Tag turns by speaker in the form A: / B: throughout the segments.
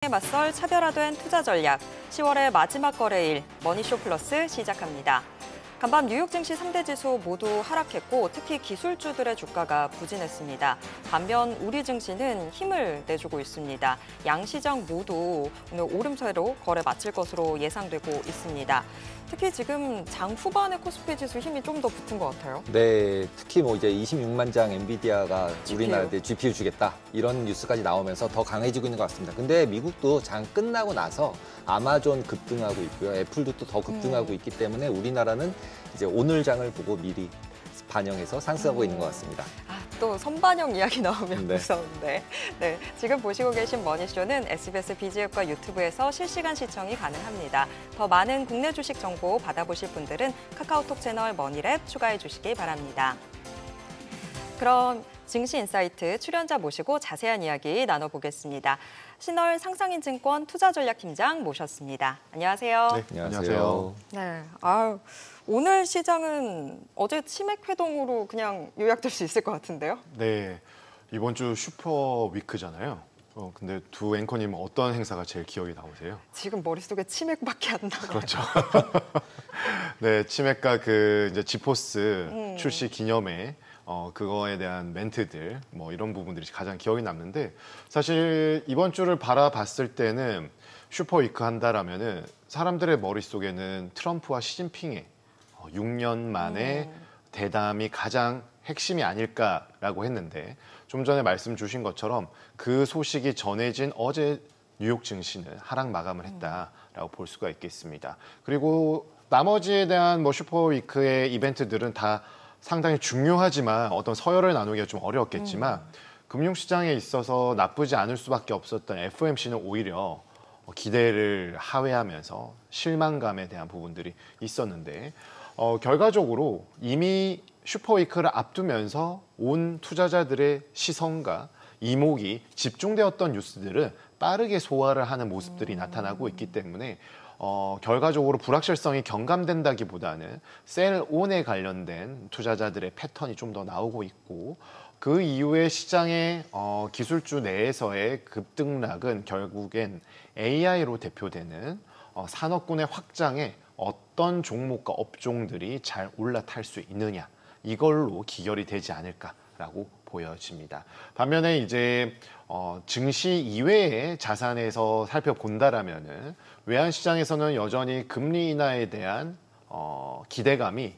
A: 에 맞설 차별화된 투자 전략, 10월의 마지막 거래일 머니쇼 플러스 시작합니다. 간밤 뉴욕 증시 3대 지수 모두 하락했고 특히 기술주들의 주가가 부진했습니다. 반면 우리 증시는 힘을 내주고 있습니다. 양시장 모두 오늘 오름세로 거래 마칠 것으로 예상되고 있습니다. 특히 지금 장 후반에 코스피 지수 힘이 좀 더 붙은 것 같아요.
B: 네, 특히 뭐 이제 26만 장 엔비디아가
A: GPU.
B: 우리나라에 GPU 주겠다 이런 뉴스까지 나오면서 더 강해지고 있는 것 같습니다. 근데 미국도 장 끝나고 나서 아마존 급등하고 있고요, 애플도 또 더 급등하고 있기 때문에 우리나라는 이제 오늘 장을 보고 미리 반영해서 상승하고 있는 것 같습니다.
A: 또 선반영 이야기 나오면
B: 네.
A: 무서운데. 네, 지금 보시고 계신 머니쇼는 SBS 비즈앱과 유튜브에서 실시간 시청이 가능합니다. 더 많은 국내 주식 정보 받아보실 분들은 카카오톡 채널 머니랩 추가해 주시기 바랍니다. 그럼 증시인사이트 출연자 모시고 자세한 이야기 나눠보겠습니다. 신월 상상인증권 투자전략팀장 모셨습니다. 안녕하세요.
C: 네, 안녕하세요.
A: 네, 오늘 시장은 어제 치맥 회동으로 그냥 요약될 수 있을 것 같은데요?
C: 네, 이번 주 슈퍼 위크잖아요. 근데 두 앵커님 어떤 행사가 제일 기억에 남으세요?
A: 지금 머릿속에 치맥밖에 안 나와요.
C: 그렇죠. 네, 치맥과 이제 지포스 출시 기념회 그거에 대한 멘트들 뭐 이런 부분들이 가장 기억에 남는데 사실 이번 주를 바라봤을 때는 슈퍼 위크 한다라면은 사람들의 머릿속에는 트럼프와 시진핑의 6년 만에 대담이 가장 핵심이 아닐까라고 했는데 좀 전에 말씀 주신 것처럼 그 소식이 전해진 어제 뉴욕 증시는 하락 마감을 했다라고 볼 수가 있겠습니다. 그리고 나머지에 대한 뭐 슈퍼위크의 이벤트들은 다 상당히 중요하지만 어떤 서열을 나누기가 좀 어려웠겠지만 금융시장에 있어서 나쁘지 않을 수밖에 없었던 FOMC는 오히려 기대를 하회하면서 실망감에 대한 부분들이 있었는데 결과적으로 이미 슈퍼위크를 앞두면서 온 투자자들의 시선과 이목이 집중되었던 뉴스들은 빠르게 소화를 하는 모습들이 나타나고 있기 때문에 결과적으로 불확실성이 경감된다기보다는 셀온에 관련된 투자자들의 패턴이 좀 더 나오고 있고 그 이후에 시장의 기술주 내에서의 급등락은 결국엔 AI로 대표되는 산업군의 확장에 어떤 종목과 업종들이 잘 올라탈 수 있느냐 이걸로 기결이 되지 않을까라고 보여집니다. 반면에 이제 증시 이외의 자산에서 살펴본다라면은 외환시장에서는 여전히 금리 인하에 대한 기대감이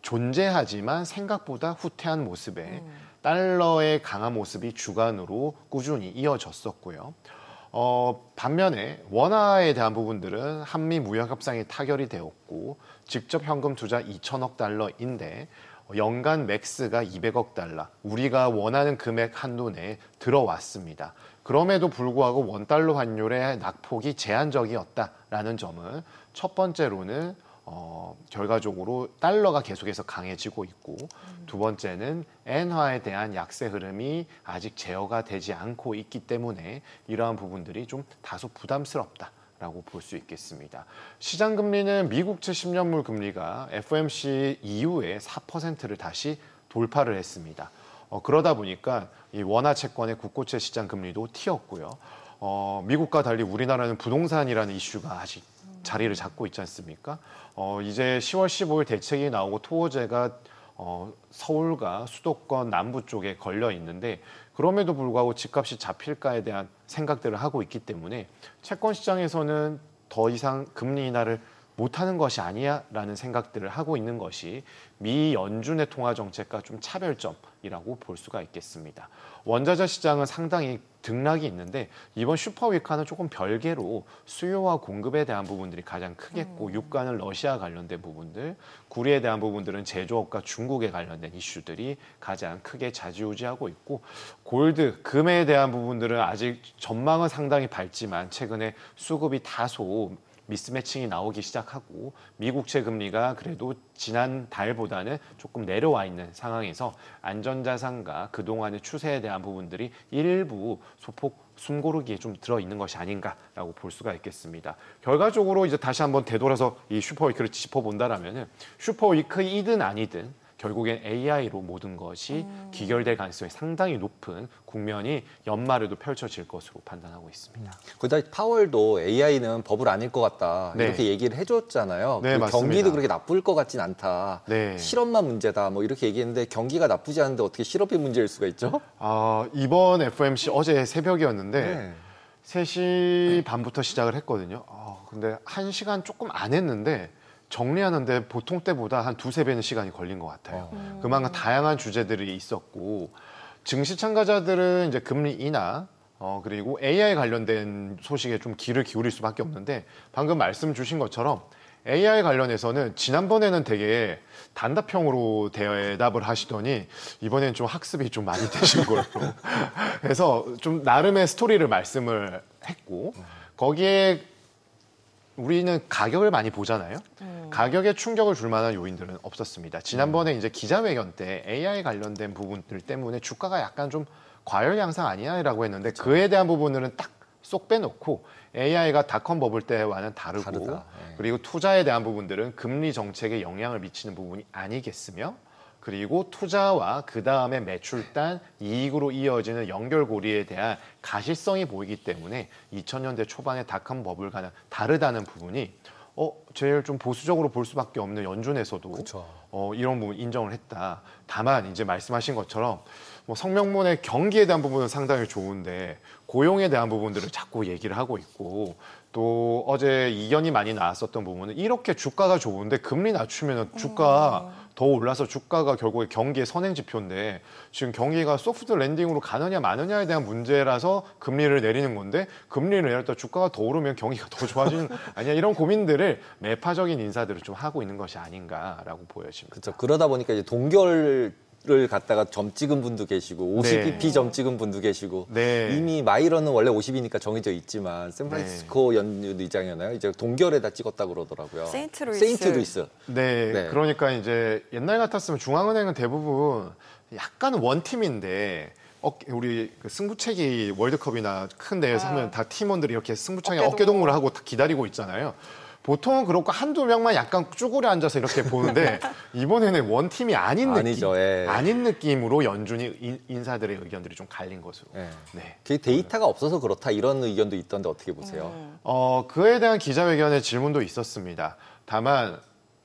C: 존재하지만 생각보다 후퇴한 모습에 달러의 강한 모습이 주간으로 꾸준히 이어졌었고요. 반면에 원화에 대한 부분들은 한미 무역 협상이 타결이 되었고 직접 현금 투자 2천억 달러인데 연간 맥스가 200억 달러, 우리가 원하는 금액 한도 내에 들어왔습니다. 그럼에도 불구하고 원달러 환율의 낙폭이 제한적이었다라는 점은 첫 번째로는 결과적으로 달러가 계속해서 강해지고 있고 두 번째는 엔화에 대한 약세 흐름이 아직 제어가 되지 않고 있기 때문에 이러한 부분들이 좀 다소 부담스럽다라고 볼 수 있겠습니다. 시장 금리는 미국채 10년물 금리가 FOMC 이후에 4%를 다시 돌파를 했습니다. 그러다 보니까 이 원화 채권의 국고채 시장 금리도 튀었고요. 미국과 달리 우리나라는 부동산이라는 이슈가 아직 자리를 잡고 있지 않습니까? 이제 10월 15일 대책이 나오고 토호제가 서울과 수도권 남부 쪽에 걸려 있는데 그럼에도 불구하고 집값이 잡힐까에 대한 생각들을 하고 있기 때문에 채권 시장에서는 더 이상 금리 인하를 못하는 것이 아니야라는 생각들을 하고 있는 것이 미 연준의 통화 정책과 좀 차별점이라고 볼 수가 있겠습니다. 원자재 시장은 상당히 등락이 있는데 이번 슈퍼위크와는 조금 별개로 수요와 공급에 대한 부분들이 가장 크겠고 유가는 러시아 관련된 부분들, 구리에 대한 부분들은 제조업과 중국에 관련된 이슈들이 가장 크게 좌지우지하고 있고 골드, 금에 대한 부분들은 아직 전망은 상당히 밝지만 최근에 수급이 다소 미스매칭이 나오기 시작하고 미국채 금리가 그래도 지난 달보다는 조금 내려와 있는 상황에서 안전자산과 그동안의 추세에 대한 부분들이 일부 소폭 숨고르기에 좀 들어있는 것이 아닌가라고 볼 수가 있겠습니다. 결과적으로 이제 다시 한번 되돌아서 이 슈퍼위크를 짚어본다라면은 슈퍼위크이든 아니든 결국엔 AI로 모든 것이 귀결될 가능성이 상당히 높은 국면이 연말에도 펼쳐질 것으로 판단하고 있습니다.
B: 거기다 파월도 AI는 법을 안 읽 것 같다
C: 네.
B: 이렇게 얘기를 해줬잖아요.
C: 네, 맞습니다.
B: 경기도 그렇게 나쁠 것 같진 않다.
C: 네.
B: 실업만 문제다 뭐 이렇게 얘기했는데 경기가 나쁘지 않은데 어떻게 실업이 문제일 수가 있죠?
C: 이번 FOMC 어제 새벽이었는데
B: 네.
C: 3시 반부터 시작을 했거든요. 근데 1시간 조금 안 했는데 정리하는데 보통 때보다 한 두세 배는 시간이 걸린 것 같아요. 그만큼 다양한 주제들이 있었고 증시 참가자들은 이제 금리 인하 그리고 AI 관련된 소식에 좀 귀를 기울일 수밖에 없는데 방금 말씀 주신 것처럼 AI 관련해서는 지난번에는 되게 단답형으로 대답을 하시더니 이번에는 좀 학습이 좀 많이 되신 걸로 그래서 좀 나름의 스토리를 말씀을 했고 거기에 우리는 가격을 많이 보잖아요. 가격에 충격을 줄 만한 요인들은 없었습니다. 지난번에 이제 기자회견 때 AI 관련된 부분들 때문에 주가가 약간 좀 과열 양상 아니냐라고 했는데 그에 대한 부분들은 딱 쏙 빼놓고 AI가 닷컴 버블 때와는 다르고
B: 다르다.
C: 그리고 투자에 대한 부분들은 금리 정책에 영향을 미치는 부분이 아니겠으며 그리고 투자와 그 다음에 매출단 이익으로 이어지는 연결고리에 대한 가시성이 보이기 때문에 2000년대 초반의 닷컴 버블과는 다르다는 부분이 제일 좀 보수적으로 볼 수밖에 없는 연준에서도
B: 그쵸.
C: 이런 부분 인정을 했다. 다만 이제 말씀하신 것처럼 뭐 성명문의 경기에 대한 부분은 상당히 좋은데 고용에 대한 부분들을 자꾸 얘기를 하고 있고 또 어제 이견이 많이 나왔었던 부분은 이렇게 주가가 좋은데 금리 낮추면 주가 더 올라서 주가가 결국에 경기의 선행 지표인데 지금 경기가 소프트 랜딩으로 가느냐 마느냐에 대한 문제라서 금리를 내리는 건데 금리를 내렸다 주가가 더 오르면 경기가 더 좋아지는 아니야 이런 고민들을 매파적인 인사들을 좀 하고 있는 것이 아닌가라고 보여집니다.
B: 그렇죠. 그러다 보니까 이제 동결을 갖다가 점 찍은 분도 계시고 50bp 점 찍은 분도 계시고
C: 네.
B: 이미 마이런은 원래 50이니까 정해져 있지만 샌프란시스코 연준 의장이었나요? 이제 동결에다 찍었다 그러더라고요. 세인트루이스.
C: 네, 그러니까 이제 옛날 같았으면 중앙은행은 대부분 약간 원팀인데 우리 그 승부채기 월드컵이나 큰 대회에서 하면 다 팀원들이 이렇게 승부차기 어깨동무를 하고 다 기다리고 있잖아요. 보통은 그렇고 한두 명만 약간 쭈그려 앉아서 이렇게 보는데 이번에는 원팀이 아닌
B: 아니죠, 예.
C: 아닌 느낌으로 연준이 인사들의 의견들이 좀 갈린 것으로.
B: 네.
C: 네.
B: 그 데이터가 없어서 그렇다 이런 의견도 있던데 어떻게 보세요?
C: 그에 대한 기자회견의 질문도 있었습니다. 다만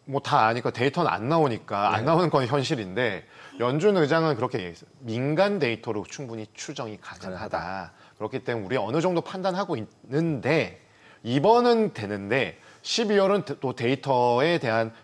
C: 뭐 다 아니까 데이터는 안 나오니까 안 나오는 건 현실인데 연준 의장은 그렇게 얘기했어요. 민간 데이터로 충분히 추정이 가능하다. 그렇기 때문에 우리 어느 정도 판단하고 있는데 이번은 되는데 12월은 또 데이터에 대한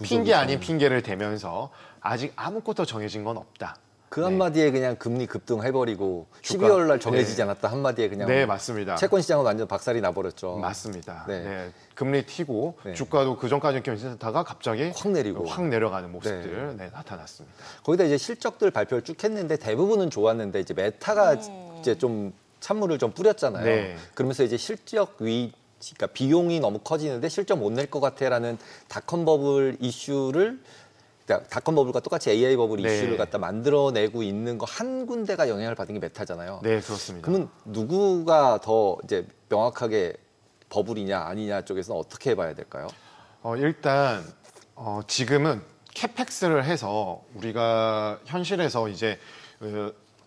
C: 핑계 아닌 핑계를 대면서 아직 아무것도 정해진 건 없다.
B: 그 한마디에 그냥 금리 급등해버리고
C: 주가.
B: 12월 날 정해지지 않았다 한마디에 그냥
C: 네, 맞습니다.
B: 채권 시장은 완전 박살이 나버렸죠.
C: 맞습니다.
B: 네.
C: 네. 금리 튀고
B: 네.
C: 주가도 그 전까지는 괜찮다가 갑자기
B: 확 내리고
C: 확 내려가는 모습들 나타났습니다.
B: 거기다 이제 실적들 발표를 쭉 했는데 대부분은 좋았는데 이제 메타가 이제 좀 찬물을 좀 뿌렸잖아요.
C: 네.
B: 그러면서 이제 실적 그러니까 비용이 너무 커지는데 실적 못 낼 것 같아라는 닷컴 버블 이슈를 그러니까 닷컴 버블과 똑같이 AI 버블
C: 네.
B: 이슈를 갖다 만들어내고 있는 거 한 군데가 영향을 받은 게 메타잖아요.
C: 네, 그렇습니다.
B: 그러면 누구가 더 이제 명확하게 버블이냐 아니냐 쪽에서는 어떻게 봐야 될까요?
C: 일단 지금은 캐펙스를 해서 우리가 현실에서 이제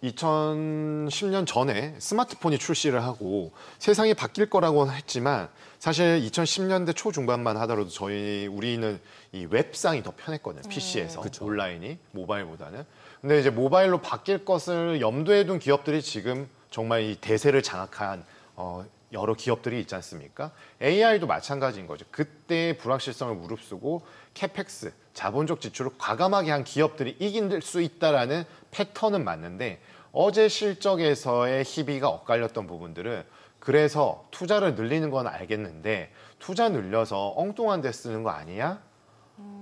C: 2010년 전에 스마트폰이 출시를 하고 세상이 바뀔 거라고 했지만 사실 2010년대 초중반만 하더라도 우리는 이 웹상이 더 편했거든요. PC에서
B: 그쵸.
C: 온라인이 모바일보다는. 근데 이제 모바일로 바뀔 것을 염두에 둔 기업들이 지금 정말 이 대세를 장악한 여러 기업들이 있지 않습니까? AI도 마찬가지인 거죠. 그때의 불확실성을 무릅쓰고 캐펙스, 자본적 지출을 과감하게 한 기업들이 이길 수 있다라는 패턴은 맞는데 어제 실적에서의 희비가 엇갈렸던 부분들은 그래서 투자를 늘리는 건 알겠는데 투자 늘려서 엉뚱한 데 쓰는 거 아니야?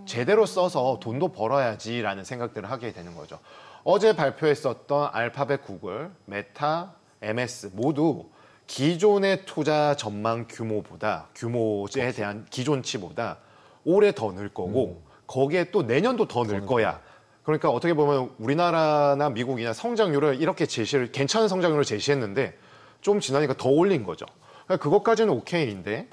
C: 제대로 써서 돈도 벌어야지라는 생각들을 하게 되는 거죠. 어제 발표했었던 알파벳, 구글, 메타, MS 모두 기존의 투자 전망 규모에 대한 기존치보다 올해 더 늘 거고 거기에 또 내년도 더 늘 거야. 그러니까 어떻게 보면 우리나라나 미국이나 성장률을 이렇게 괜찮은 성장률을 제시했는데 좀 지나니까 더 올린 거죠. 그러니까 그것까지는 오케이인데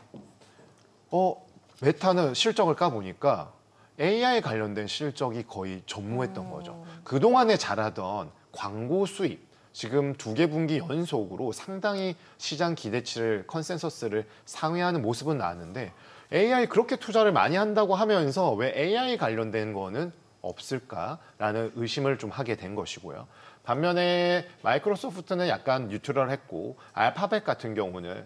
C: 메타는 실적을 까보니까 AI 관련된 실적이 거의 전무했던 거죠. 그동안에 잘하던 광고 수입, 지금 2개 분기 연속으로 상당히 시장 기대치를 컨센서스를 상회하는 모습은 나왔는데 AI 그렇게 투자를 많이 한다고 하면서 왜 AI 관련된 거는 없을까라는 의심을 좀 하게 된 것이고요. 반면에 마이크로소프트는 약간 뉴트럴했고 알파벳 같은 경우는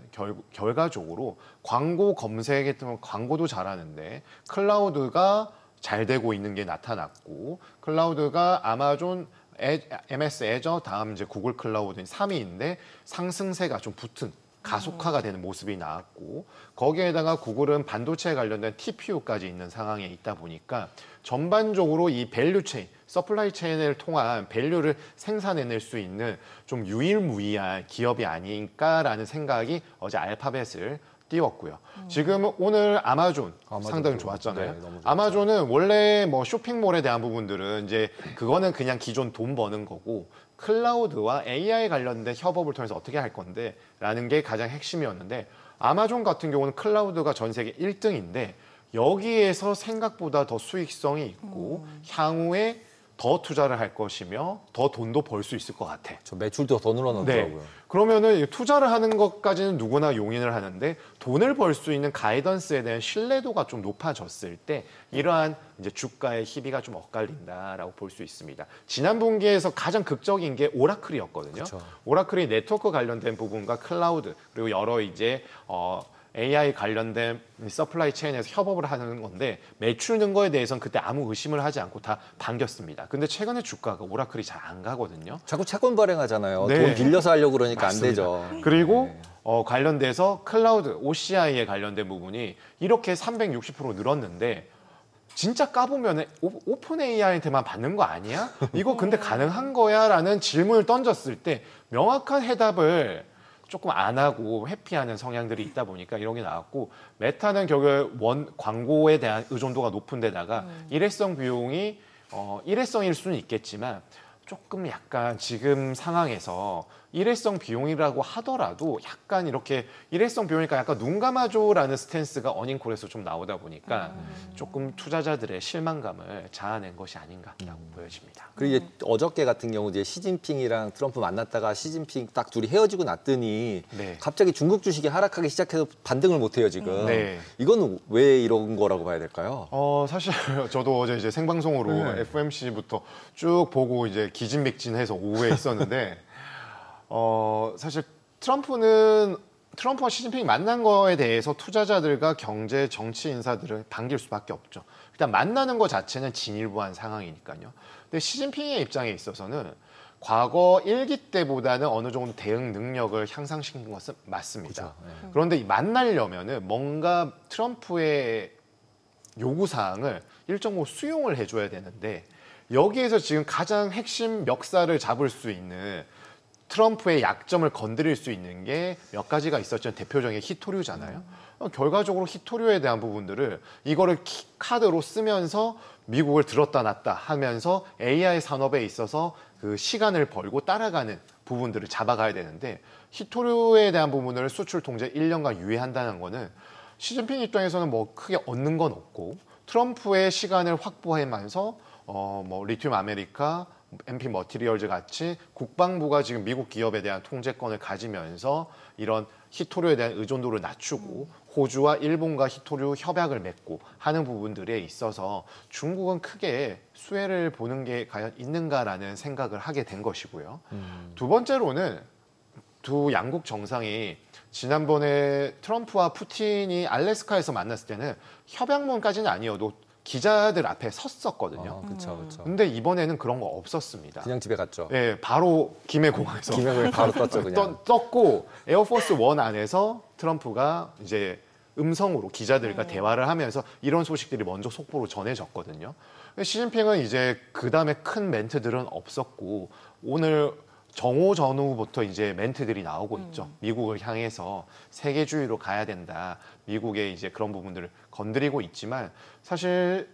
C: 결과적으로 광고 검색에 뜨면 광고도 잘하는데 클라우드가 잘 되고 있는 게 나타났고 클라우드가 아마존, MS 애저 다음 이제 구글 클라우드인 3위인데 상승세가 좀 붙은 가속화가 되는 모습이 나왔고 거기에다가 구글은 반도체에 관련된 TPU까지 있는 상황에 있다 보니까 전반적으로 이 밸류 체인, 서플라이 체인을 통한 밸류를 생산해낼 수 있는 좀 유일무이한 기업이 아닐까라는 생각이 어제 알파벳을 띄웠고요. 지금 오늘 아마존 상당히 좋았잖아요.
B: 네, 너무 좋았죠.
C: 아마존은 원래 뭐 쇼핑몰에 대한 부분들은 이제 그거는 그냥 기존 돈 버는 거고 클라우드와 AI 관련된 협업을 통해서 어떻게 할 건데 라는 게 가장 핵심이었는데 아마존 같은 경우는 클라우드가 전 세계 1등인데 여기에서 생각보다 더 수익성이 있고 향후에 더 투자를 할 것이며 더 돈도 벌 수 있을 것 같아.
B: 저 매출도 더 늘어났더라고요.
C: 네. 그러면은 투자를 하는 것까지는 누구나 용인을 하는데 돈을 벌 수 있는 가이던스에 대한 신뢰도가 좀 높아졌을 때 이러한 이제 주가의 희비가 좀 엇갈린다라고 볼 수 있습니다. 지난 분기에서 가장 극적인 게 오라클이었거든요.
B: 그쵸.
C: 오라클이 네트워크 관련된 부분과 클라우드 그리고 여러 이제 AI 관련된 서플라이 체인에서 협업을 하는 건데 매출 는 거에 대해서는 그때 아무 의심을 하지 않고 다 반겼습니다. 근데 최근에 주가가 오라클이 잘 안 가거든요.
B: 자꾸 채권 발행하잖아요.
C: 네.
B: 돈 빌려서 하려고 그러니까
C: 맞습니다.
B: 안 되죠.
C: 그리고
B: 네.
C: 관련돼서 클라우드, OCI에 관련된 부분이 이렇게 360% 늘었는데 진짜 까보면 오픈 AI한테만 받는 거 아니야? 이거 근데 가능한 거야? 라는 질문을 던졌을 때 명확한 해답을 조금 안 하고 회피하는 성향들이 있다 보니까 이런 게 나왔고 메타는 결국 광고에 대한 의존도가 높은 데다가 일회성 비용이 일회성일 수는 있겠지만 조금 약간 지금 상황에서 일회성 비용이라고 하더라도 약간 이렇게 일회성 비용이니까 약간 눈 감아줘라는 스탠스가 어닝콜에서 좀 나오다 보니까 조금 투자자들의 실망감을 자아낸 것이 아닌가라고 보여집니다.
B: 그리고 이제 어저께 같은 경우 이제 시진핑이랑 트럼프 만났다가 시진핑 딱 둘이 헤어지고 났더니
C: 네.
B: 갑자기 중국 주식이 하락하기 시작해서 반등을 못 해요 지금.
C: 네.
B: 이건 왜 이런 거라고 봐야 될까요?
C: 사실 저도 어제 이제 생방송으로
B: 네.
C: FMC부터 쭉 보고 이제 기진맥진해서 오후에 있었는데 사실 트럼프와 시진핑이 만난 거에 대해서 투자자들과 경제 정치 인사들을 반길 수밖에 없죠. 일단 만나는 것 자체는 진일보한 상황이니까요. 근데 시진핑의 입장에 있어서는 과거 1기 때보다는 어느 정도 대응 능력을 향상시킨 것은 맞습니다.
B: 그렇죠. 네.
C: 그런데 만나려면은 뭔가 트럼프의 요구사항을 일정으로 수용을 해줘야 되는데 여기에서 지금 가장 핵심 멱살을 잡을 수 있는 트럼프의 약점을 건드릴 수 있는 게 몇 가지가 있었죠. 대표적인 히토류잖아요. 결과적으로 히토류에 대한 부분들을 이거를 카드로 쓰면서 미국을 들었다 놨다 하면서 AI 산업에 있어서 그 시간을 벌고 따라가는 부분들을 잡아가야 되는데 히토류에 대한 부분을 수출 통제 1년간 유예한다는 거는 시진핑 입장에서는 뭐 크게 얻는 건 없고 트럼프의 시간을 확보하면서 뭐 리튬 아메리카, MP 머티리얼즈 같이 국방부가 지금 미국 기업에 대한 통제권을 가지면서 이런 히토류에 대한 의존도를 낮추고 호주와 일본과 히토류 협약을 맺고 하는 부분들에 있어서 중국은 크게 수혜를 보는 게 과연 있는가라는 생각을 하게 된 것이고요. 두 번째로는 두 양국 정상이 지난번에 트럼프와 푸틴이 알래스카에서 만났을 때는 협약문까지는 아니어도 기자들 앞에 섰었거든요.
B: 그렇죠, 그렇죠.
C: 근데 이번에는 그런 거 없었습니다.
B: 그냥 집에 갔죠.
C: 네, 바로 김해공항에서
B: 김영을 바로 떴죠, 그냥.
C: 떴고 에어포스 원 안에서 트럼프가 이제 음성으로 기자들과 대화를 하면서 이런 소식들이 먼저 속보로 전해졌거든요. 시진핑은 이제 그 다음에 큰 멘트들은 없었고 오늘 정오 전후부터 이제 멘트들이 나오고 있죠. 미국을 향해서 세계주의로 가야 된다. 미국의 이제 그런 부분들을 건드리고 있지만 사실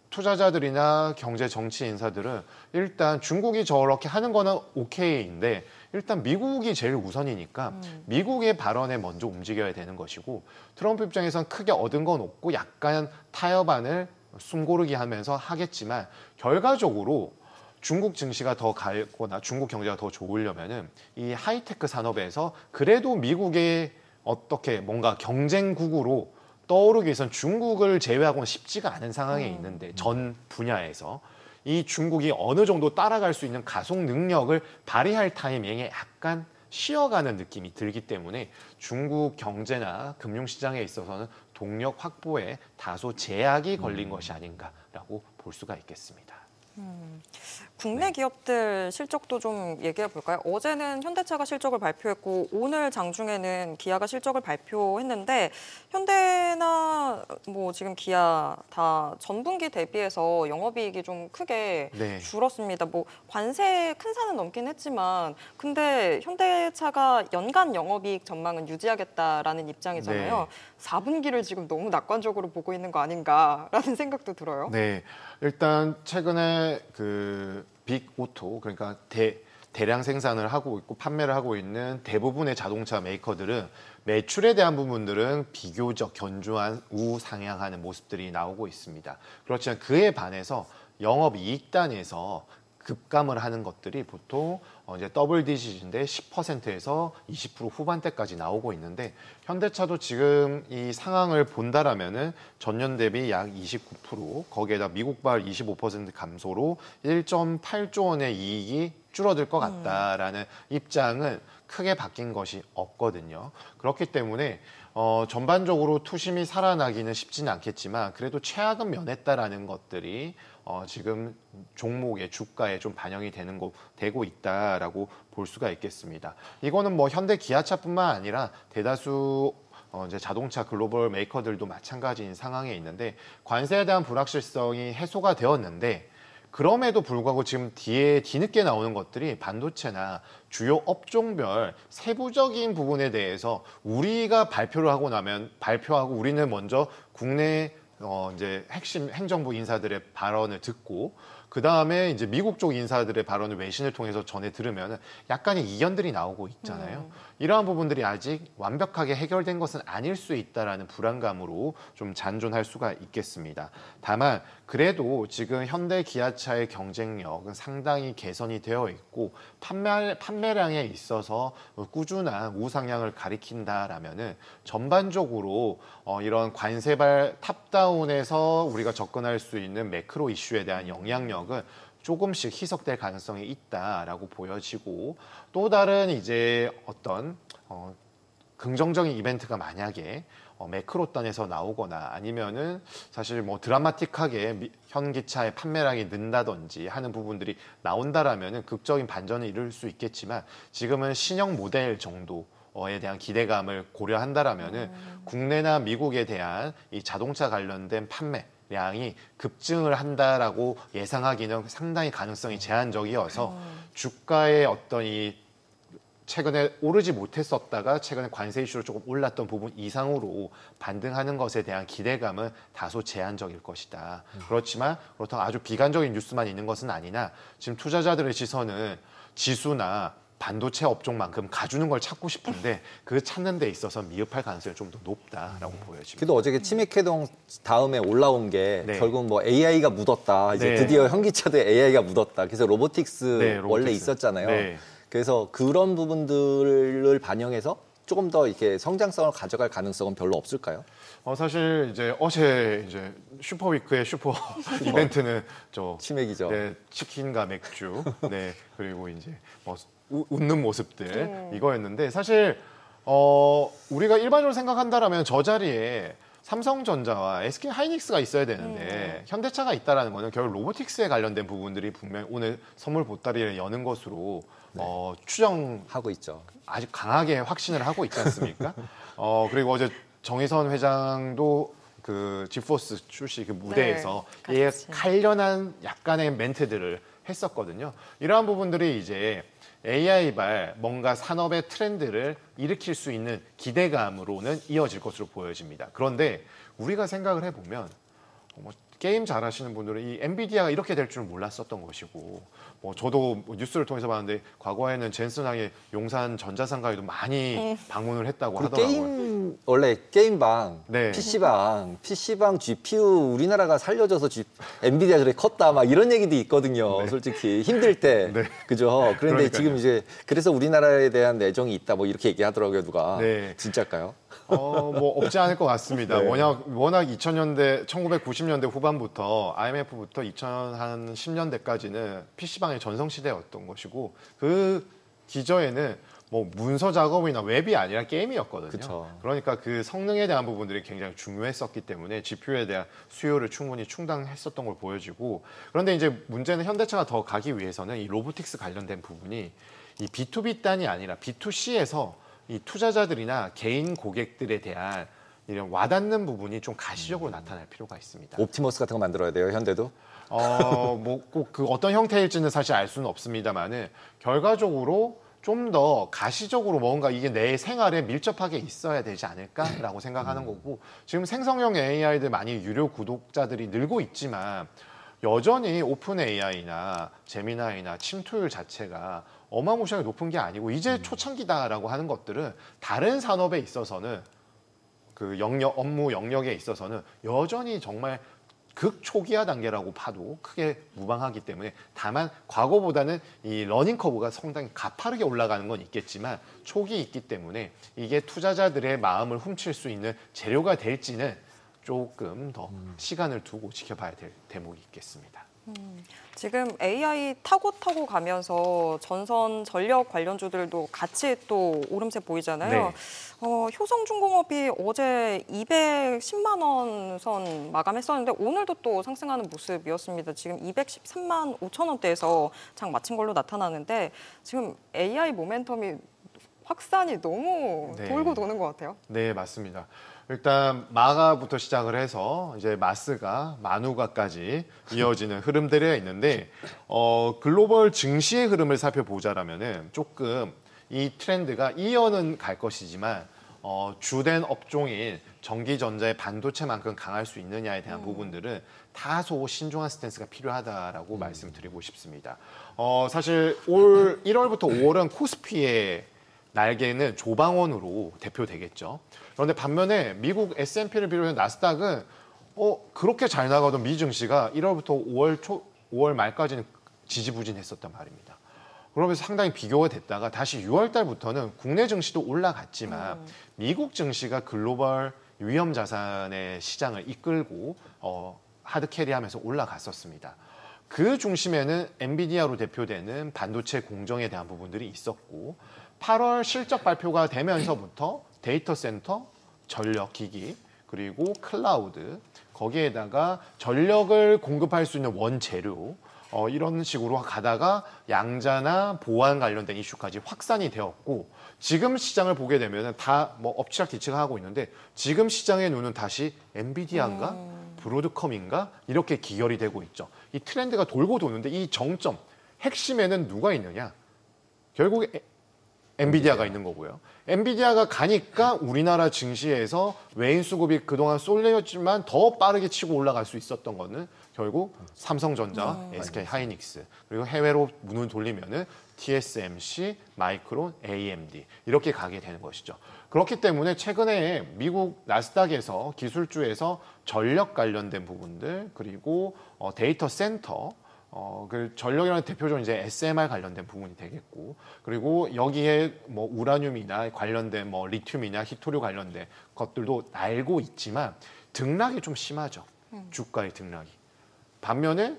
C: 투자자들이나 경제 정치 인사들은 일단 중국이 저렇게 하는 거는 오케이인데 일단 미국이 제일 우선이니까 미국의 발언에 먼저 움직여야 되는 것이고 트럼프 입장에선 크게 얻은 건 없고 약간 타협안을 숨고르기 하면서 하겠지만 결과적으로 중국 증시가 더 갈거나 중국 경제가 더 좋으려면은 이 하이테크 산업에서 그래도 미국의 어떻게 뭔가 경쟁국으로 떠오르기 위해선 중국을 제외하고는 쉽지가 않은 상황에 있는데 전 분야에서 이 중국이 어느 정도 따라갈 수 있는 가속 능력을 발휘할 타이밍에 약간 쉬어가는 느낌이 들기 때문에 중국 경제나 금융시장에 있어서는 동력 확보에 다소 제약이 걸린 것이 아닌가라고 볼 수가 있겠습니다.
A: 국내 기업들 실적도 좀 얘기해 볼까요? 어제는 현대차가 실적을 발표했고 오늘 장중에는 기아가 실적을 발표했는데 현대나 뭐 지금 기아 다 전분기 대비해서 영업이익이 좀 크게
C: 네.
A: 줄었습니다. 뭐 관세 큰 산은 넘긴 했지만 근데 현대차가 연간 영업이익 전망은 유지하겠다라는 입장이잖아요.
C: 네.
A: 4분기를 지금 너무 낙관적으로 보고 있는 거 아닌가라는 생각도 들어요.
C: 네, 일단 최근에 그 빅오토 그러니까 대량 생산을 하고 있고 판매를 하고 있는 대부분의 자동차 메이커들은 매출에 대한 부분들은 비교적 견조한 우상향하는 모습들이 나오고 있습니다. 그렇지만 그에 반해서 영업이익 단에서 급감을 하는 것들이 보통 이제 더블 디짓인데 10%에서 20% 후반대까지 나오고 있는데 현대차도 지금 이 상황을 본다라면은 전년 대비 약 29% 거기에다 미국발 25% 감소로 1.8조 원의 이익이 줄어들 것 같다라는 입장은 크게 바뀐 것이 없거든요. 그렇기 때문에 전반적으로 투심이 살아나기는 쉽지는 않겠지만 그래도 최악은 면했다라는 것들이 지금 종목의 주가에 좀 반영이 되고 있다라고 볼 수가 있겠습니다. 이거는 뭐 현대 기아차뿐만 아니라 대다수 이제 자동차 글로벌 메이커들도 마찬가지인 상황에 있는데 관세에 대한 불확실성이 해소가 되었는데 그럼에도 불구하고 지금 뒤늦게 나오는 것들이 반도체나 주요 업종별 세부적인 부분에 대해서 우리가 발표하고 우리는 먼저 국내 이제 핵심 행정부 인사들의 발언을 듣고 그 다음에 이제 미국 쪽 인사들의 발언을 외신을 통해서 전해 들으면 약간의 이견들이 나오고 있잖아요. 이러한 부분들이 아직 완벽하게 해결된 것은 아닐 수 있다라는 불안감으로 좀 잔존할 수가 있겠습니다. 다만 그래도 지금 현대 기아차의 경쟁력은 상당히 개선이 되어 있고 판매량에 있어서 꾸준한 우상향을 가리킨다라면은 전반적으로 이런 관세발 탑다운에서 우리가 접근할 수 있는 매크로 이슈에 대한 영향력은 조금씩 희석될 가능성이 있다라고 보여지고 또 다른 이제 어떤 긍정적인 이벤트가 만약에 매크로단에서 나오거나 아니면은 사실 뭐 드라마틱하게 현기차의 판매량이 는다든지 하는 부분들이 나온다라면은 극적인 반전을 이룰 수 있겠지만 지금은 신형 모델 정도에 대한 기대감을 고려한다라면은 국내나 미국에 대한 이 자동차 관련된 판매량이 급증을 한다라고 예상하기는 상당히 가능성이 제한적이어서 주가의 어떤 이 최근에 오르지 못했었다가 최근에 관세 이슈로 조금 올랐던 부분 이상으로 반등하는 것에 대한 기대감은 다소 제한적일 것이다. 그렇지만 그렇다고 아주 비관적인 뉴스만 있는 것은 아니나 지금 투자자들의 시선은 지수나 반도체 업종만큼 가주는 걸 찾고 싶은데 그 찾는 데 있어서 미흡할 가능성이 좀 더 높다라고 보여집니다.
B: 그래도 어저께 치맥해동 다음에 올라온 게
C: 네.
B: 결국 뭐 AI가 묻었다. 이제
C: 네.
B: 드디어 현기차도 AI가 묻었다. 그래서 로보틱스
C: 네,
B: 원래
C: 로보틱스.
B: 있었잖아요.
C: 네.
B: 그래서 그런 부분들을 반영해서 조금 더 이렇게 성장성을 가져갈 가능성은 별로 없을까요?
C: 사실 이제 어제 이제 슈퍼위크의 슈퍼 이벤트는 저
B: 치맥이죠.
C: 네, 치킨과 맥주, 네 그리고 이제 뭐 웃는 모습들 이거였는데 사실 우리가 일반적으로 생각한다라면 저 자리에 삼성전자와 SK 하이닉스가 있어야 되는데 현대차가 있다라는 거는 결국 로보틱스에 관련된 부분들이 분명히 오늘 선물 보따리를 여는 것으로 추정하고
B: 있죠.
C: 아주 강하게 확신을 하고 있지 않습니까? 그리고 어제 정의선 회장도 그 지포스 출시 그 무대에서
A: 네,
C: 이에 관련한 약간의 멘트들을 했었거든요. 이러한 부분들이 이제 AI발 뭔가 산업의 트렌드를 일으킬 수 있는 기대감으로는 이어질 것으로 보여집니다. 그런데 우리가 생각을 해보면 뭐 게임 잘하시는 분들은 이 엔비디아가 이렇게 될 줄 몰랐었던 것이고, 뭐 저도 뭐 뉴스를 통해서 봤는데 과거에는 젠슨하게 용산 전자상가에도 많이 방문을 했다고
B: 그리고
C: 하더라고요.
B: 원래 게임방,
C: 네.
B: PC방 GPU 우리나라가 살려줘서 엔비디아 저렇게 컸다 막 이런 얘기도 있거든요. 솔직히 힘들 때,
C: 네.
B: 그죠? 그런데
C: 그러니까요.
B: 지금 이제 그래서 우리나라에 대한 애정이 있다 뭐 이렇게 얘기하더라고요, 누가.
C: 네.
B: 진짜일까요?
C: 뭐 없지 않을 것 같습니다.
B: 네.
C: 워낙 2000년대, 1990년대 후반부터 IMF부터 2010년대까지는 PC방의 전성시대였던 것이고, 그 기저에는 뭐 문서 작업이나 웹이 아니라 게임이었거든요.
B: 그쵸.
C: 그러니까 그 성능에 대한 부분들이 굉장히 중요했었기 때문에 GPU에 대한 수요를 충분히 충당했었던 걸 보여지고, 그런데 이제 문제는 현대차가 더 가기 위해서는 이 로보틱스 관련된 부분이 이 B2B 단이 아니라 B2C에서 이 투자자들이나 개인 고객들에 대한 이런 와닿는 부분이 좀 가시적으로 나타날 필요가 있습니다.
B: 옵티머스 같은 거 만들어야 돼요, 현대도?
C: 뭐 꼭 그 어떤 형태일지는 사실 알 수는 없습니다만은 결과적으로 좀 더 가시적으로 뭔가 이게 내 생활에 밀접하게 있어야 되지 않을까라고 생각하는 거고, 지금 생성형 AI들 많이 유료 구독자들이 늘고 있지만 여전히 오픈 AI나 제미나이나 침투율 자체가 어마무시하게 높은 게 아니고, 이제 초창기다라고 하는 것들은 다른 산업에 있어서는 그 업무 영역에 있어서는 여전히 정말 극초기화 단계라고 봐도 크게 무방하기 때문에, 다만 과거보다는 이 러닝 커브가 상당히 가파르게 올라가는 건 있겠지만 초기 있기 때문에 이게 투자자들의 마음을 훔칠 수 있는 재료가 될지는 조금 더 시간을 두고 지켜봐야 될 대목이 있겠습니다.
A: 지금 AI 타고 가면서 전선 전력 관련주들도 같이 또 오름세 보이잖아요.
C: 네.
A: 효성중공업이 어제 210만 원 선 마감했었는데 오늘도 또 상승하는 모습이었습니다. 지금 213만 5천 원대에서 장 마친 걸로 나타나는데, 지금 AI 모멘텀이 확산이 너무
C: 네.
A: 돌고 도는 것 같아요.
C: 네, 맞습니다. 일단 마가부터 시작을 해서 이제 마스가, 마누가까지 이어지는 흐름들이 있는데, 글로벌 증시의 흐름을 살펴보자라면은 조금 이 트렌드가 이어는 갈 것이지만 주된 업종인 전기전자의 반도체만큼 강할 수 있느냐에 대한 부분들은 다소 신중한 스탠스가 필요하다라고 말씀드리고 싶습니다. 사실 올 1월부터 5월은 코스피의 날개는 조방원으로 대표되겠죠. 그런데 반면에 미국 S&P를 비롯해 나스닥은 그렇게 잘 나가던 미 증시가 1월부터 5월 말까지는 지지부진했었단 말입니다. 그러면서 상당히 비교가 됐다가 다시 6월 달부터는 국내 증시도 올라갔지만 미국 증시가 글로벌 위험 자산의 시장을 이끌고 하드캐리하면서 올라갔었습니다. 그 중심에는 엔비디아로 대표되는 반도체 공정에 대한 부분들이 있었고, 8월 실적 발표가 되면서부터 데이터 센터, 전력 기기, 그리고 클라우드, 거기에다가 전력을 공급할 수 있는 원재료, 이런 식으로 가다가 양자나 보안 관련된 이슈까지 확산이 되었고, 지금 시장을 보게 되면 다 뭐 엎치락뒤치락 하고 있는데, 지금 시장의 눈은 다시 엔비디아인가 브로드컴인가 이렇게 기결이 되고 있죠. 이 트렌드가 돌고 도는데 이 정점, 핵심에는 누가 있느냐? 결국에 엔비디아가 있는 거고요. 엔비디아가 가니까 우리나라 증시에서 외인 수급이 그동안 쏠려졌지만 더 빠르게 치고 올라갈 수 있었던 거는 결국 삼성전자, SK 하이닉스, 그리고 해외로 문을 돌리면은 TSMC, 마이크론, AMD 이렇게 가게 되는 것이죠. 그렇기 때문에 최근에 미국 나스닥에서 기술주에서 전력 관련된 부분들, 그리고 데이터 센터, 그 전력이라는 대표적인 이제 SMR 관련된 부분이 되겠고, 그리고 여기에 뭐 우라늄이나 관련된 뭐 리튬이나 히토류 관련된 것들도 알고 있지만 등락이 좀 심하죠. 주가의 등락이. 반면에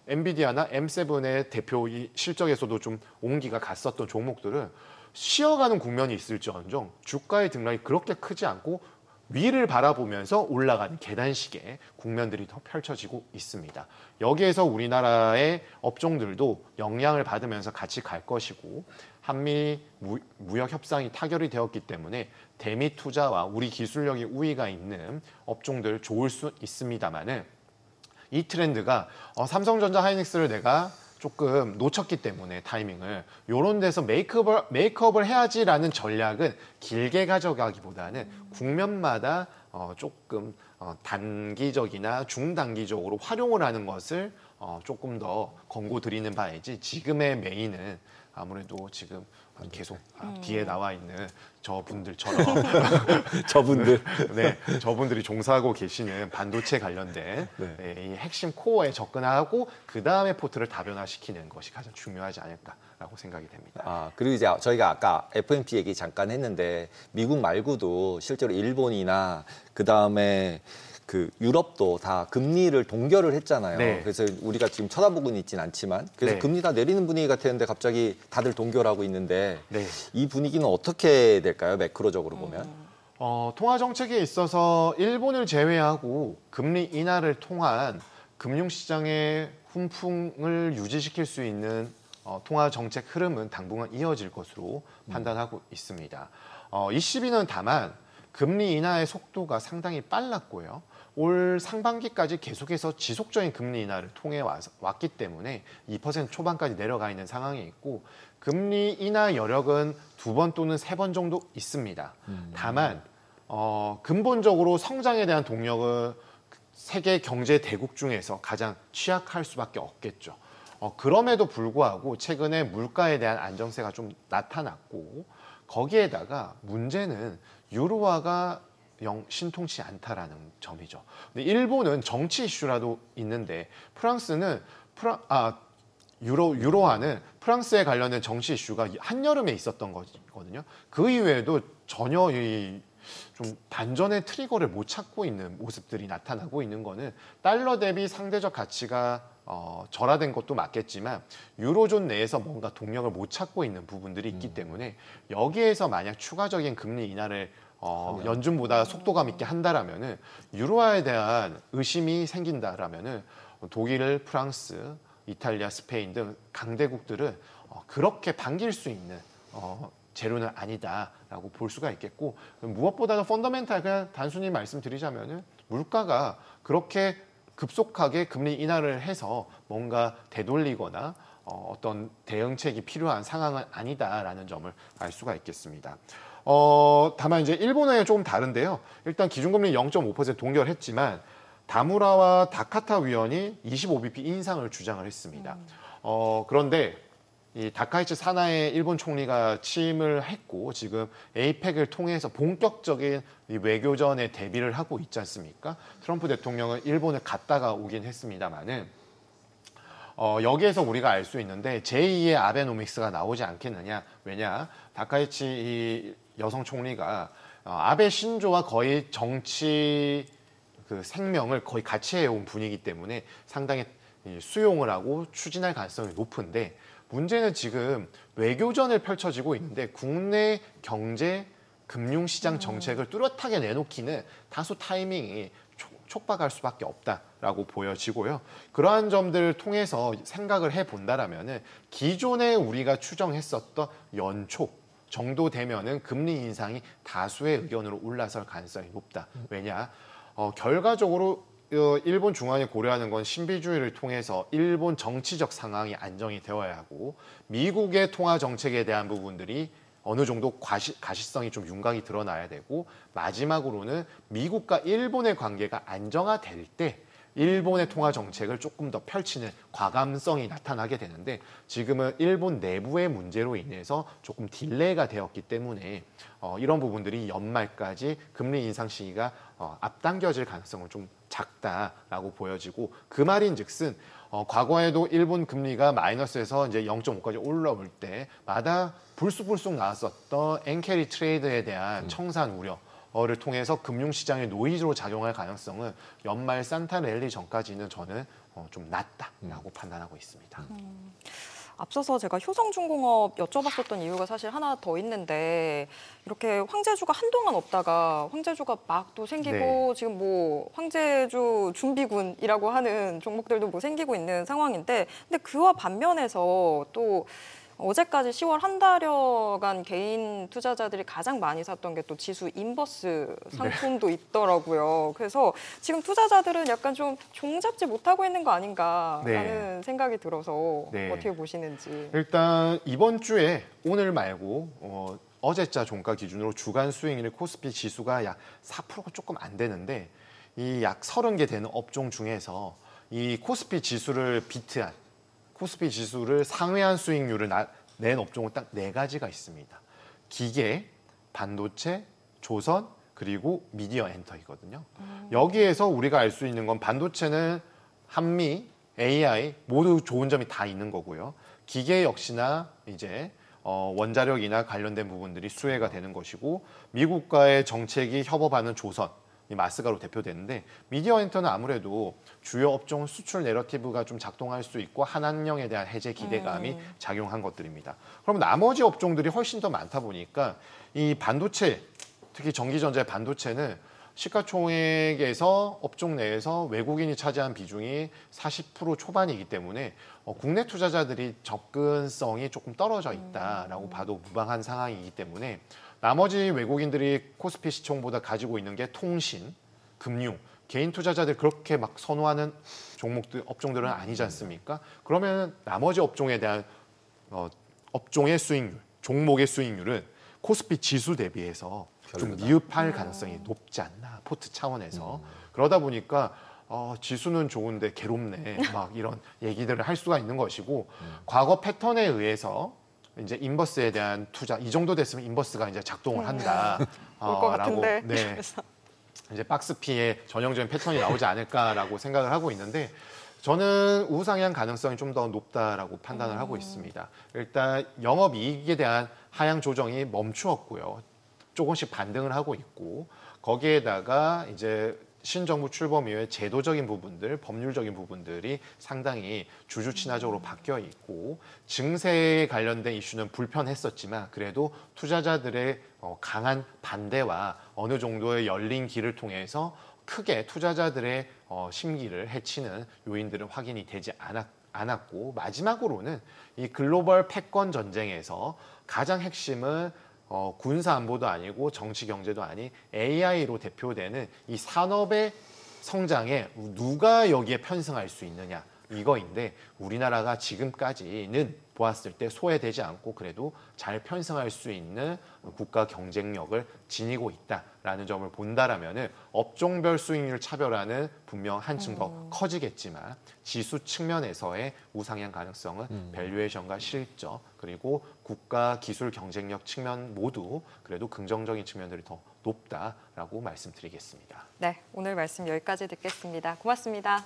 C: 엔비디아나 M7의 대표 실적에서도 좀 온기가 갔었던 종목들은 쉬어가는 국면이 있을지언정 주가의 등락이 그렇게 크지 않고 위를 바라보면서 올라가는 계단식의 국면들이 더 펼쳐지고 있습니다. 여기에서 우리나라의 업종들도 영향을 받으면서 같이 갈 것이고, 한미 무역 협상이 타결이 되었기 때문에 대미 투자와 우리 기술력이 우위가 있는 업종들 좋을 수 있습니다만은, 이 트렌드가 삼성전자 하이닉스를 내가 조금 놓쳤기 때문에 타이밍을 요런 데서 메이크업을 해야지라는 전략은 길게 가져가기보다는 국면마다 조금 단기적이나 중단기적으로 활용을 하는 것을 조금 더 권고드리는 바이지 지금의 메인은 아무래도 지금 계속 뒤에 나와 있는 저분들처럼
B: 저분들.
C: 네, 저분들이 종사하고 계시는 반도체 관련된
B: 네.
C: 이 핵심 코어에 접근하고 그 다음에 포트를 다변화시키는 것이 가장 중요하지 않을까라고 생각이 됩니다.
B: 그리고 이제 저희가 아까 FMT 얘기 잠깐 했는데 미국 말고도 실제로 일본이나 그 다음에 그 유럽도 다 금리를 동결을 했잖아요.
C: 네.
B: 그래서 우리가 지금 쳐다보고는 있진 않지만 그래서
C: 네.
B: 금리 다 내리는 분위기 같았는데 갑자기 다들 동결하고 있는데
C: 네.
B: 이 분위기는 어떻게 될까요? 매크로적으로 보면.
C: 통화 정책에 있어서 일본을 제외하고 금리 인하를 통한 금융시장의 훈풍을 유지시킬 수 있는 통화 정책 흐름은 당분간 이어질 것으로 판단하고 있습니다. ECB는 다만 금리 인하의 속도가 상당히 빨랐고요. 올 상반기까지 계속해서 지속적인 금리 인하를 통해 왔기 때문에 2% 초반까지 내려가 있는 상황이 있고 금리 인하 여력은 2번 또는 3번 정도 있습니다. 다만 근본적으로 성장에 대한 동력은 세계 경제 대국 중에서 가장 취약할 수밖에 없겠죠. 그럼에도 불구하고 최근에 물가에 대한 안정세가 좀 나타났고 거기에다가 문제는 유로화가 영 신통치 않다라는 점이죠. 근데 일본은 정치 이슈라도 있는데 프랑스는 유로화는 프랑스에 관련된 정치 이슈가 한여름에 있었던 거거든요. 그 이외에도 전혀 좀 반전의 트리거를 못 찾고 있는 모습들이 나타나고 있는 거는 달러 대비 상대적 가치가 절하된 것도 맞겠지만 유로존 내에서 뭔가 동력을 못 찾고 있는 부분들이 있기 때문에 여기에서 만약 추가적인 금리 인하를 연준보다 속도감 있게 한다라면은 유로화에 대한 의심이 생긴다라면은 독일, 프랑스, 이탈리아, 스페인 등 강대국들은 그렇게 반길 수 있는 재료는 아니다라고 볼 수가 있겠고 무엇보다도 펀더멘탈 그냥 단순히 말씀드리자면은 물가가 그렇게 급속하게 금리 인하를 해서 뭔가 되돌리거나 어떤 대응책이 필요한 상황은 아니다라는 점을 알 수가 있겠습니다. 다만 이제 일본은 조금 다른데요. 일단 기준금리 0.5% 동결했지만 다무라와 다카타 위원이 25bp 인상을 주장을 했습니다. 그런데 이 다카이치 사나의 일본 총리가 취임을 했고 지금 에이펙을 통해서 본격적인 이 외교전에 대비를 하고 있지 않습니까? 트럼프 대통령은 일본을 갔다가 오긴 했습니다만은 여기에서 우리가 알 수 있는데 제2의 아베노믹스가 나오지 않겠느냐. 왜냐? 다카이치 이 여성 총리가 아베 신조와 거의 정치 그 생명을 거의 같이 해온 분이기 때문에 상당히 수용을 하고 추진할 가능성이 높은데 문제는 지금 외교전을 펼쳐지고 있는데 국내 경제 금융시장 정책을 뚜렷하게 내놓기는 다소 타이밍이 촉박할 수밖에 없다라고 보여지고요. 그러한 점들을 통해서 생각을 해본다라면은 기존에 우리가 추정했었던 연초 정도 되면은 금리 인상이 다수의 의견으로 올라설 가능성이 높다. 왜냐? 결과적으로 일본 중앙이 고려하는 건 신비주의를 통해서 일본 정치적 상황이 안정이 되어야 하고 미국의 통화 정책에 대한 부분들이 어느 정도 가시성이 좀 윤곽이 드러나야 되고 마지막으로는 미국과 일본의 관계가 안정화될 때 일본의 통화 정책을 조금 더 펼치는 과감성이 나타나게 되는데 지금은 일본 내부의 문제로 인해서 조금 딜레이가 되었기 때문에 이런 부분들이 연말까지 금리 인상 시기가 앞당겨질 가능성은 좀 작다라고 보여지고 그 말인즉슨 과거에도 일본 금리가 마이너스에서 이제 0.5까지 올라올 때마다 불쑥불쑥 나왔었던 엔캐리 트레이드에 대한 청산 우려를 통해서 금융시장의 노이즈로 작용할 가능성은 연말 산타 랠리 전까지는 저는 좀 낮다라고 판단하고 있습니다.
A: 앞서서 제가 효성중공업 여쭤봤었던 이유가 사실 하나 더 있는데 이렇게 황제주가 한동안 없다가 황제주가 막 또 생기고
C: 네.
A: 지금 뭐 황제주 준비군이라고 하는 종목들도 뭐 생기고 있는 상황인데 근데 그와 반면에서 또 어제까지 10월 한 달여간 개인 투자자들이 가장 많이 샀던 게 또 지수 인버스 상품도 있더라고요. 그래서 지금 투자자들은 약간 좀 종잡지 못하고 있는 거 아닌가라는 생각이 들어서 어떻게 보시는지.
C: 일단 이번 주에 오늘 말고 어제자 종가 기준으로 주간 수익률 코스피 지수가 약 4%가 조금 안 되는데 이 약 30개 되는 업종 중에서 이 코스피 지수를 비트한 코스피 지수를 상회한 수익률을 낸 업종은 딱 4가지가 있습니다. 기계, 반도체, 조선, 그리고 미디어 엔터이거든요. 여기에서 우리가 알 수 있는 건 반도체는 한미, AI 모두 좋은 점이 다 있는 거고요. 기계 역시나 이제 원자력이나 관련된 부분들이 수혜가 되는 것이고 미국과의 정책이 협업하는 조선, 이 마스가로 대표되는데 미디어 엔터는 아무래도 주요 업종 수출 내러티브가 좀 작동할 수 있고 한한령에 대한 해제 기대감이 작용한 것들입니다. 그럼 나머지 업종들이 훨씬 더 많다 보니까 이 반도체, 특히 전기전자의 반도체는 시가총액에서 업종 내에서 외국인이 차지한 비중이 40% 초반이기 때문에 국내 투자자들이 접근성이 조금 떨어져 있다라고 봐도 무방한 상황이기 때문에 나머지 외국인들이 코스피 시총보다 가지고 있는 게 통신, 금융, 개인 투자자들 그렇게 막 선호하는 종목들, 업종들은 아니지 않습니까? 그러면 나머지 업종에 대한 업종의 수익률, 종목의 수익률은 코스피 지수 대비해서 좀 미흡할 가능성이 높지 않나, 포트 차원에서. 그러다 보니까 지수는 좋은데 괴롭네, 막 이런 얘기들을 할 수가 있는 것이고 과거 패턴에 의해서 이제 인버스에 대한 투자 이 정도 됐으면 인버스가 이제 작동을 한다.
A: 올 것 같은데.
C: 네. 이제 박스피의 전형적인 패턴이 나오지 않을까라고 생각을 하고 있는데 저는 우상향 가능성이 좀 더 높다라고 판단을 하고 있습니다. 일단 영업이익에 대한 하향 조정이 멈추었고요. 조금씩 반등을 하고 있고 거기에다가 이제 신정부 출범 이후에 제도적인 부분들, 법률적인 부분들이 상당히 주주친화적으로 바뀌어 있고 증세에 관련된 이슈는 불편했었지만 그래도 투자자들의 강한 반대와 어느 정도의 열린 길을 통해서 크게 투자자들의 심기를 해치는 요인들은 확인이 되지 않았고 마지막으로는 이 글로벌 패권 전쟁에서 가장 핵심은 군사 안보도 아니고 정치 경제도 아닌 AI로 대표되는 이 산업의 성장에 누가 여기에 편승할 수 있느냐 이거인데 우리나라가 지금까지는 보았을 때 소외되지 않고 그래도 잘 편승할 수 있는 국가 경쟁력을 지니고 있다라는 점을 본다라면은 업종별 수익률 차별화는 분명 한층 더 커지겠지만 지수 측면에서의 우상향 가능성은 밸류에이션과 실적 그리고 국가 기술 경쟁력 측면 모두 그래도 긍정적인 측면들이 더 높다라고 말씀드리겠습니다.
A: 네, 오늘 말씀 여기까지 듣겠습니다. 고맙습니다.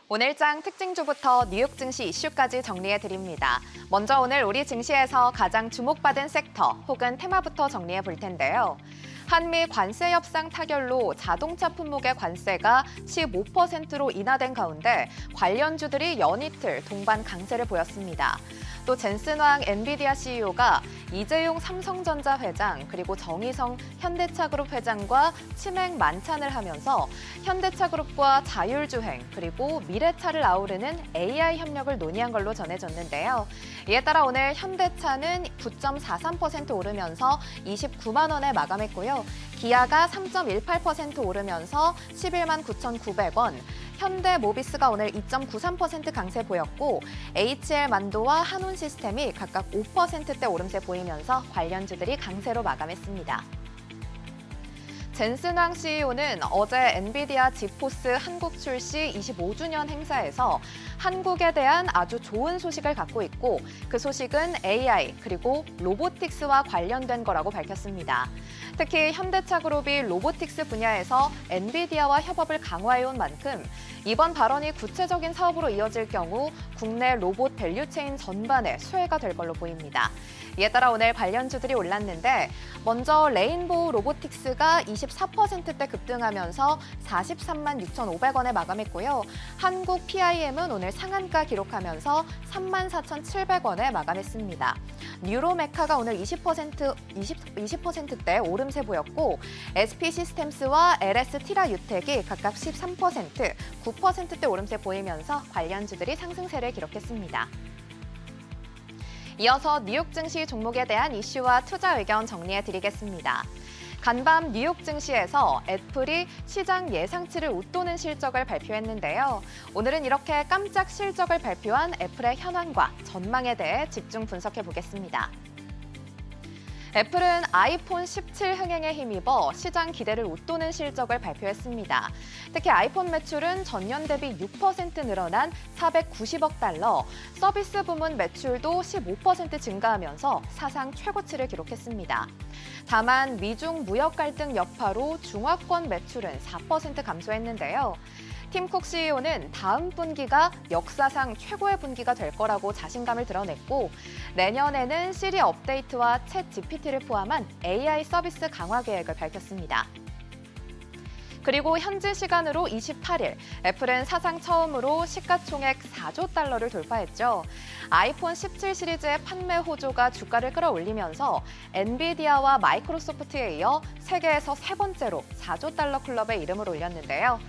D: 오늘장 특징주부터 뉴욕 증시 이슈까지 정리해드립니다. 먼저 오늘 우리 증시에서 가장 주목받은 섹터 혹은 테마부터 정리해 볼 텐데요. 한미 관세 협상 타결로 자동차 품목의 관세가 15%로 인하된 가운데 관련주들이 연이틀 동반 강세를 보였습니다. 또 젠슨왕 엔비디아 CEO가 이재용 삼성전자 회장 그리고 정의성 현대차그룹 회장과 치맥 만찬을 하면서 현대차그룹과 자율주행 그리고 미래차를 아우르는 AI 협력을 논의한 걸로 전해졌는데요. 이에 따라 오늘 현대차는 9.43% 오르면서 29만 원에 마감했고요. 기아가 3.18% 오르면서 11만 9,900원, 현대모비스가 오늘 2.93% 강세 보였고 HL만도와 한온시스템이 각각 5%대 오름세 보이면서 관련주들이 강세로 마감했습니다. 젠슨 황 CEO는 어제 엔비디아 지포스 한국 출시 25주년 행사에서 한국에 대한 아주 좋은 소식을 갖고 있고 그 소식은 AI 그리고 로보틱스와 관련된 거라고 밝혔습니다. 특히 현대차그룹이 로보틱스 분야에서 엔비디아와 협업을 강화해온 만큼 이번 발언이 구체적인 사업으로 이어질 경우 국내 로봇 밸류체인 전반에 수혜가 될 걸로 보입니다. 이에 따라 오늘 관련주들이 올랐는데 먼저 레인보우 로보틱스가 24%대 급등하면서 43만 6,500원에 마감했고요. 한국 PIM은 오늘 상한가 기록하면서 34,700원에 마감했습니다. 뉴로메카가 오늘 20%대 오름세 보였고 SP 시스템스와 LS 티라 유텍이 각각 13%, 9%대 오름세 보이면서 관련주들이 상승세를 기록했습니다. 이어서 뉴욕 증시 종목에 대한 이슈와 투자 의견 정리해드리겠습니다. 간밤 뉴욕 증시에서 애플이 시장 예상치를 웃도는 실적을 발표했는데요. 오늘은 이렇게 깜짝 실적을 발표한 애플의 현황과 전망에 대해 집중 분석해보겠습니다. 애플은 아이폰 17 흥행에 힘입어 시장 기대를 웃도는 실적을 발표했습니다. 특히 아이폰 매출은 전년 대비 6% 늘어난 490억 달러, 서비스 부문 매출도 15% 증가하면서 사상 최고치를 기록했습니다. 다만 미중 무역 갈등 여파로 중화권 매출은 4% 감소했는데요. 팀 쿡 CEO는 다음 분기가 역사상 최고의 분기가 될 거라고 자신감을 드러냈고 내년에는 시리 업데이트와 챗 GPT를 포함한 AI 서비스 강화 계획을 밝혔습니다. 그리고 현지 시간으로 28일, 애플은 사상 처음으로 시가총액 4조 달러를 돌파했죠. 아이폰 17 시리즈의 판매 호조가 주가를 끌어올리면서 엔비디아와 마이크로소프트에 이어 세계에서 세 번째로 4조 달러 클럽에 이름을 올렸는데요.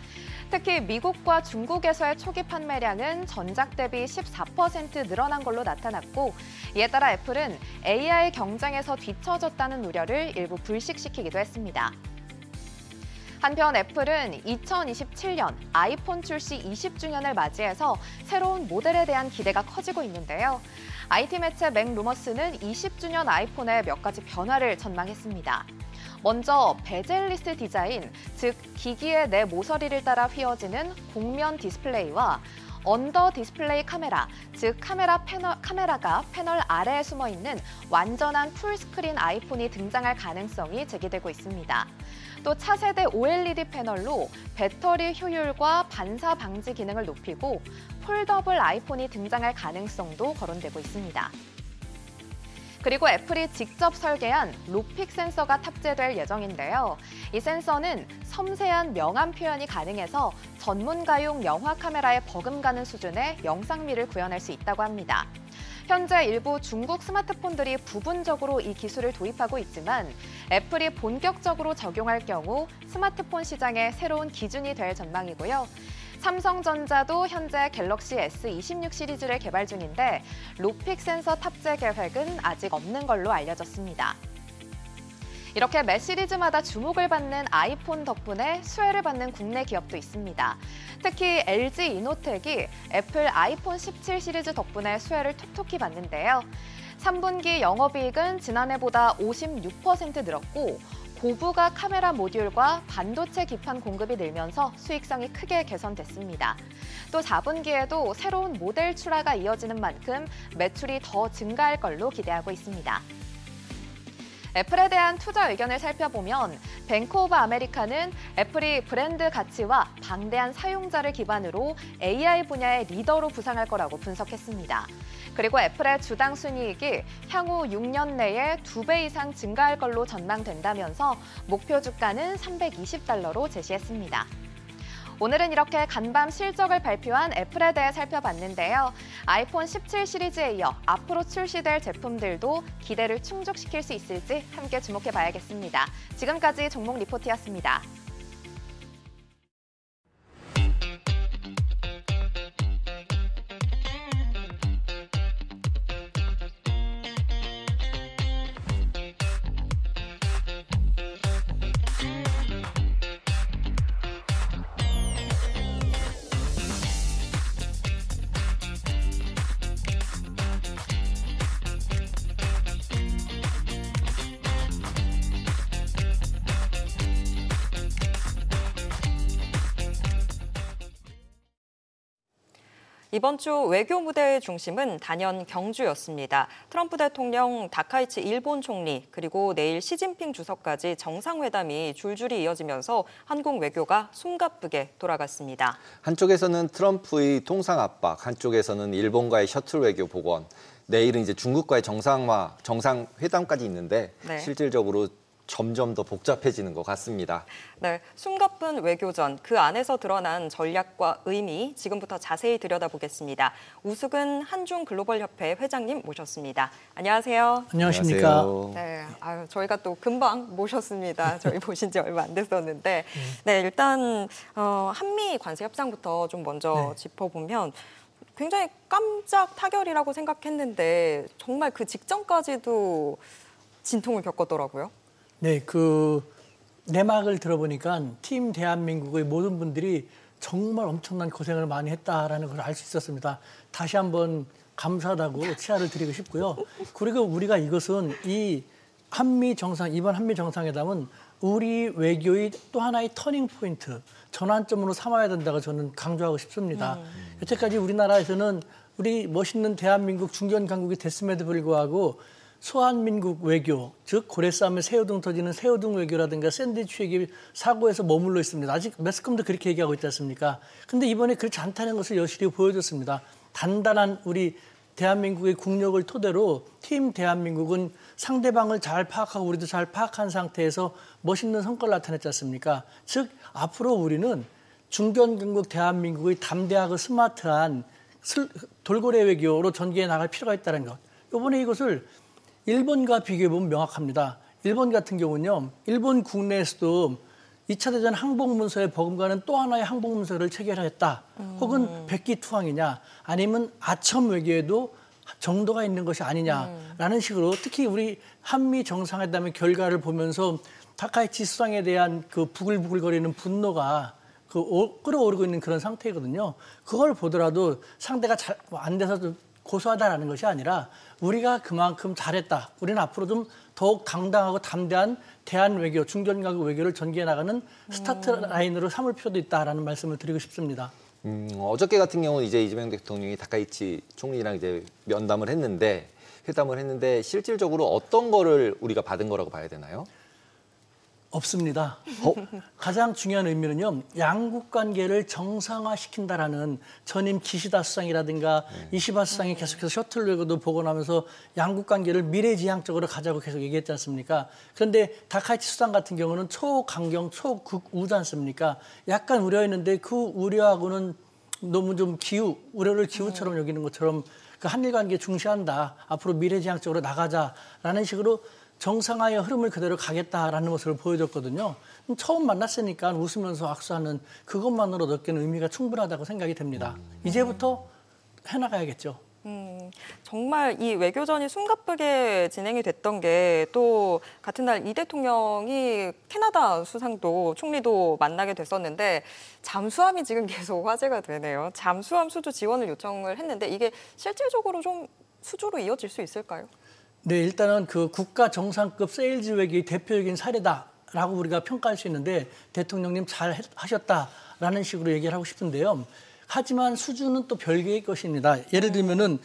D: 특히 미국과 중국에서의 초기 판매량은 전작 대비 14% 늘어난 걸로 나타났고 이에 따라 애플은 AI 경쟁에서 뒤처졌다는 우려를 일부 불식시키기도 했습니다. 한편 애플은 2027년 아이폰 출시 20주년을 맞이해서 새로운 모델에 대한 기대가 커지고 있는데요. IT 매체 맥루머스는 20주년 아이폰에 몇 가지 변화를 전망했습니다. 먼저 베젤리스 디자인, 즉 기기의 내 모서리를 따라 휘어지는 곡면 디스플레이와 언더 디스플레이 카메라, 즉 카메라가 패널 아래에 숨어 있는 완전한 풀스크린 아이폰이 등장할 가능성이 제기되고 있습니다. 또 차세대 OLED 패널로 배터리 효율과 반사 방지 기능을 높이고 폴더블 아이폰이 등장할 가능성도 거론되고 있습니다. 그리고 애플이 직접 설계한 로픽 센서가 탑재될 예정인데요. 이 센서는 섬세한 명암 표현이 가능해서 전문가용 영화 카메라에 버금가는 수준의 영상미를 구현할 수 있다고 합니다. 현재 일부 중국 스마트폰들이 부분적으로 이 기술을 도입하고 있지만 애플이 본격적으로 적용할 경우 스마트폰 시장의 새로운 기준이 될 전망이고요. 삼성전자도 현재 갤럭시 S26 시리즈를 개발 중인데 로픽 센서 탑재 계획은 아직 없는 걸로 알려졌습니다. 이렇게 매 시리즈마다 주목을 받는 아이폰 덕분에 수혜를 받는 국내 기업도 있습니다. 특히 LG 이노텍이 애플 아이폰 17 시리즈 덕분에 수혜를 톡톡히 받는데요. 3분기 영업이익은 지난해보다 56% 늘었고 고부가 카메라 모듈과 반도체 기판 공급이 늘면서 수익성이 크게 개선됐습니다. 또 4분기에도 새로운 모델 출하가 이어지는 만큼 매출이 더 증가할 걸로 기대하고 있습니다. 애플에 대한 투자 의견을 살펴보면 뱅크 오브 아메리카는 애플이 브랜드 가치와 방대한 사용자를 기반으로 AI 분야의 리더로 부상할 거라고 분석했습니다. 그리고 애플의 주당 순이익이 향후 6년 내에 2배 이상 증가할 걸로 전망된다면서 목표 주가는 320달러로 제시했습니다. 오늘은 이렇게 간밤 실적을 발표한 애플에 대해 살펴봤는데요. 아이폰 17 시리즈에 이어 앞으로 출시될 제품들도 기대를 충족시킬 수 있을지 함께 주목해봐야겠습니다. 지금까지 종목 리포트였습니다.
A: 이번 주 외교 무대의 중심은 단연 경주였습니다. 트럼프 대통령, 다카이치 일본 총리, 그리고 내일 시진핑 주석까지 정상회담이 줄줄이 이어지면서 한국 외교가 숨가쁘게 돌아갔습니다.
B: 한쪽에서는 트럼프의 통상 압박, 한쪽에서는 일본과의 셔틀 외교 복원, 내일은 이제 중국과의 정상회담까지 있는데
A: 네.
B: 실질적으로 점점 더 복잡해지는 것 같습니다.
A: 네, 숨가쁜 외교전, 그 안에서 드러난 전략과 의미 지금부터 자세히 들여다보겠습니다. 우수근 한중글로벌협회 회장님 모셨습니다. 안녕하세요.
E: 안녕하십니까.
B: 안녕하세요.
A: 네, 저희가 또 금방 모셨습니다. 저희 보신 지 얼마 안 됐었는데, 네, 일단 한미 관세 협상부터 좀 먼저 짚어보면 굉장히 깜짝 타결이라고 생각했는데 정말 그 직전까지도 진통을 겪었더라고요.
E: 네, 그 내막을 들어보니까 팀 대한민국의 모든 분들이 정말 엄청난 고생을 많이 했다라는 걸 알 수 있었습니다. 다시 한번 감사하다고 치아를 드리고 싶고요. 그리고 우리가 이것은 이번 한미 정상회담은 우리 외교의 또 하나의 터닝 포인트, 전환점으로 삼아야 된다고 저는 강조하고 싶습니다. 여태까지 우리나라에서는 우리 멋있는 대한민국 중견 강국이 됐음에도 불구하고 소한민국 외교, 즉 고래 싸움에 새우등 터지는 새우등 외교라든가 샌드위치 외교 사고에서 머물러 있습니다. 아직 매스컴도 그렇게 얘기하고 있지 않습니까? 근데 이번에 그렇지 않다는 것을 여실히 보여줬습니다. 단단한 우리 대한민국의 국력을 토대로 팀 대한민국은 상대방을 잘 파악하고 우리도 잘 파악한 상태에서 멋있는 성과를 나타냈지 않습니까? 즉 앞으로 우리는 중견 강국 대한민국의 담대하고 스마트한 돌고래 외교로 전개해 나갈 필요가 있다는 것. 이번에 이것을 일본과 비교해보면 명확합니다. 일본 같은 경우는요, 일본 국내에서도 2차 대전 항복문서에 버금가는 또 하나의 항복문서를 체결했다. 혹은 백기투항이냐, 아니면 아첨 외교에도 정도가 있는 것이 아니냐라는 식으로 특히 우리 한미 정상회담의 결과를 보면서 다카이치 수상에 대한 그 부글부글거리는 분노가 끌어오르고 있는 그런 상태거든요. 그걸 보더라도 상대가 잘 안 돼서 좀 고소하다라는 것이 아니라 우리가 그만큼 잘했다. 우리는 앞으로 좀 더욱 당당하고 담대한 대한 외교, 중견강국 외교를 전개해 나가는 스타트 라인으로 삼을 필요도 있다라는 말씀을 드리고 싶습니다.
B: 어저께 같은 경우는 이제 이재명 대통령이 다카이치 총리랑 이제 회담을 했는데 실질적으로 어떤 거를 우리가 받은 거라고 봐야 되나요?
E: 없습니다. 가장 중요한 의미는요, 양국 관계를 정상화시킨다라는 전임 기시다 수상이라든가 이시바 수상이 계속해서 셔틀 외교도 복원하면서 양국 관계를 미래지향적으로 가자고 계속 얘기했지 않습니까? 그런데 다카이치 수상 같은 경우는 초강경, 초극우지 않습니까? 약간 우려했는데 그 우려하고는 너무 좀 우려를 기우처럼 여기는 것처럼 그 한일 관계 중시한다. 앞으로 미래지향적으로 나가자라는 식으로 정상화의 흐름을 그대로 가겠다라는 모습을 보여줬거든요. 처음 만났으니까 웃으면서 악수하는 그것만으로 얻기는 의미가 충분하다고 생각이 됩니다. 이제부터 해나가야겠죠.
A: 정말 이 외교전이 숨가쁘게 진행이 됐던 게 또 같은 날 이 대통령이 캐나다 수상도 총리도 만나게 됐었는데 잠수함이 지금 계속 화제가 되네요. 잠수함 수주 지원을 요청을 했는데 이게 실질적으로 좀 수주로 이어질 수 있을까요?
E: 네, 일단은 그 국가 정상급 세일즈 외교의 대표적인 사례다라고 우리가 평가할 수 있는데 대통령님 잘 하셨다라는 식으로 얘기를 하고 싶은데요. 하지만 수주는 또 별개의 것입니다. 예를 들면은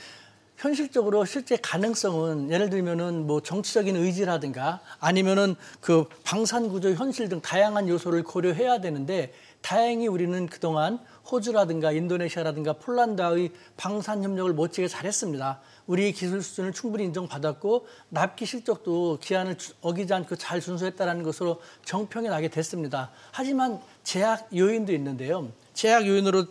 E: 현실적으로 실제 가능성은 예를 들면은 뭐 정치적인 의지라든가 아니면은 그 방산 구조 현실 등 다양한 요소를 고려해야 되는데 다행히 우리는 그동안 호주라든가 인도네시아라든가 폴란드와의 방산 협력을 멋지게 잘했습니다. 우리의 기술 수준을 충분히 인정받았고 납기 실적도 기한을 어기지 않고 잘 준수했다는 것으로 정평이 나게 됐습니다. 하지만 제약 요인도 있는데요. 제약 요인으로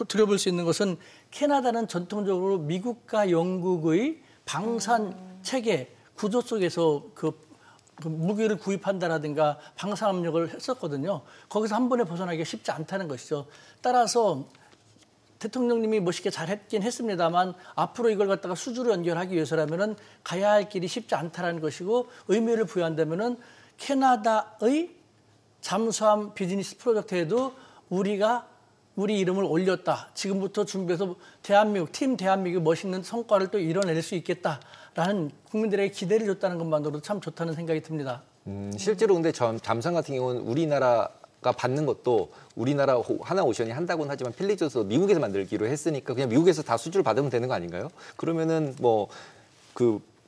E: 들어볼 수 있는 것은 캐나다는 전통적으로 미국과 영국의 방산 체계 구조 속에서 그 무기를 구입한다라든가 방산 압력을 했었거든요. 거기서 한 번에 벗어나기가 쉽지 않다는 것이죠. 따라서 대통령님이 멋있게 잘했긴 했습니다만 앞으로 이걸 갖다가 수주로 연결하기 위해서라면은 가야 할 길이 쉽지 않다는 것이고 의미를 부여한다면은 캐나다의 잠수함 비즈니스 프로젝트에도 우리가 우리 이름을 올렸다. 지금부터 준비해서 팀 대한민국 멋있는 성과를 또 이뤄낼 수 있겠다라는 국민들에게 기대를 줬다는 것만으로도 참 좋다는 생각이 듭니다.
B: 실제로 근데 잠수함 같은 경우는 우리나라 받는 것도 우리나라 하나오션이 한다고는 하지만 필리조서 미국에서 만들기로 했으니까 그냥 미국에서 다 수주를 받으면 되는 거 아닌가요? 그러면은 뭐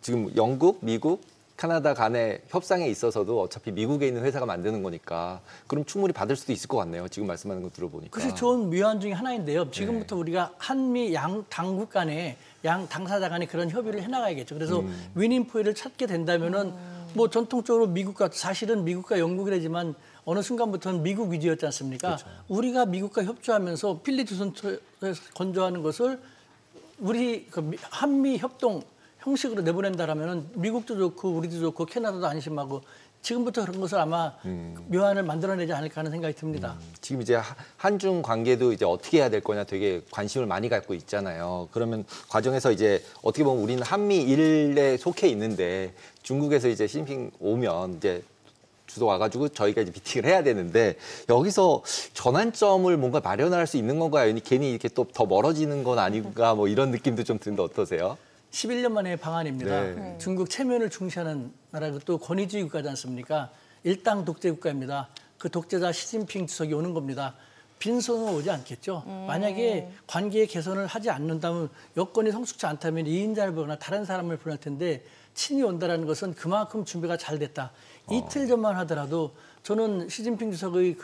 B: 지금 영국, 미국, 캐나다 간의 협상에 있어서도 어차피 미국에 있는 회사가 만드는 거니까 그럼 충분히 받을 수도 있을 것 같네요. 지금 말씀하는 거 들어보니까.
E: 그것이 좋은 묘안 중에 하나인데요. 지금부터 우리가 한미 양 당국 간에 양 당사자 간에 그런 협의를 해나가야겠죠. 그래서 윈윈포인트를 찾게 된다면은 뭐 전통적으로 사실은 미국과 영국이라지만 어느 순간부터는 미국 위주였지 않습니까? 그렇죠. 우리가 미국과 협조하면서 필리조선에서 건조하는 것을 우리 한미 협동 형식으로 내보낸다라면은 미국도 좋고 우리도 좋고 캐나다도 안심하고 지금부터 그런 것을 아마 묘안을 만들어내지 않을까 하는 생각이 듭니다.
B: 지금 이제 한중 관계도 이제 어떻게 해야 될 거냐 되게 관심을 많이 갖고 있잖아요. 그러면 과정에서 이제 어떻게 보면 우리는 한미일에 속해 있는데 중국에서 이제 시진핑 오면 이제 주소 와가지고 저희가 이제 미팅을 해야 되는데 여기서 전환점을 뭔가 마련할 수 있는 건가요? 괜히 이렇게 또 더 멀어지는 건 아닌가 뭐 이런 느낌도 좀 드는데 어떠세요?
E: 11년 만의 방안입니다.
B: 네.
E: 중국 체면을 중시하는 나라고 또 권위주의 국가지 않습니까? 일당 독재 국가입니다. 그 독재자 시진핑 주석이 오는 겁니다. 빈손으로 오지 않겠죠. 만약에 관계 개선을 하지 않는다면 여건이 성숙치 않다면 이인자를 보거나 다른 사람을 보낼 텐데 친히 온다는 것은 그만큼 준비가 잘 됐다. 이틀 전만 하더라도 저는 시진핑 주석의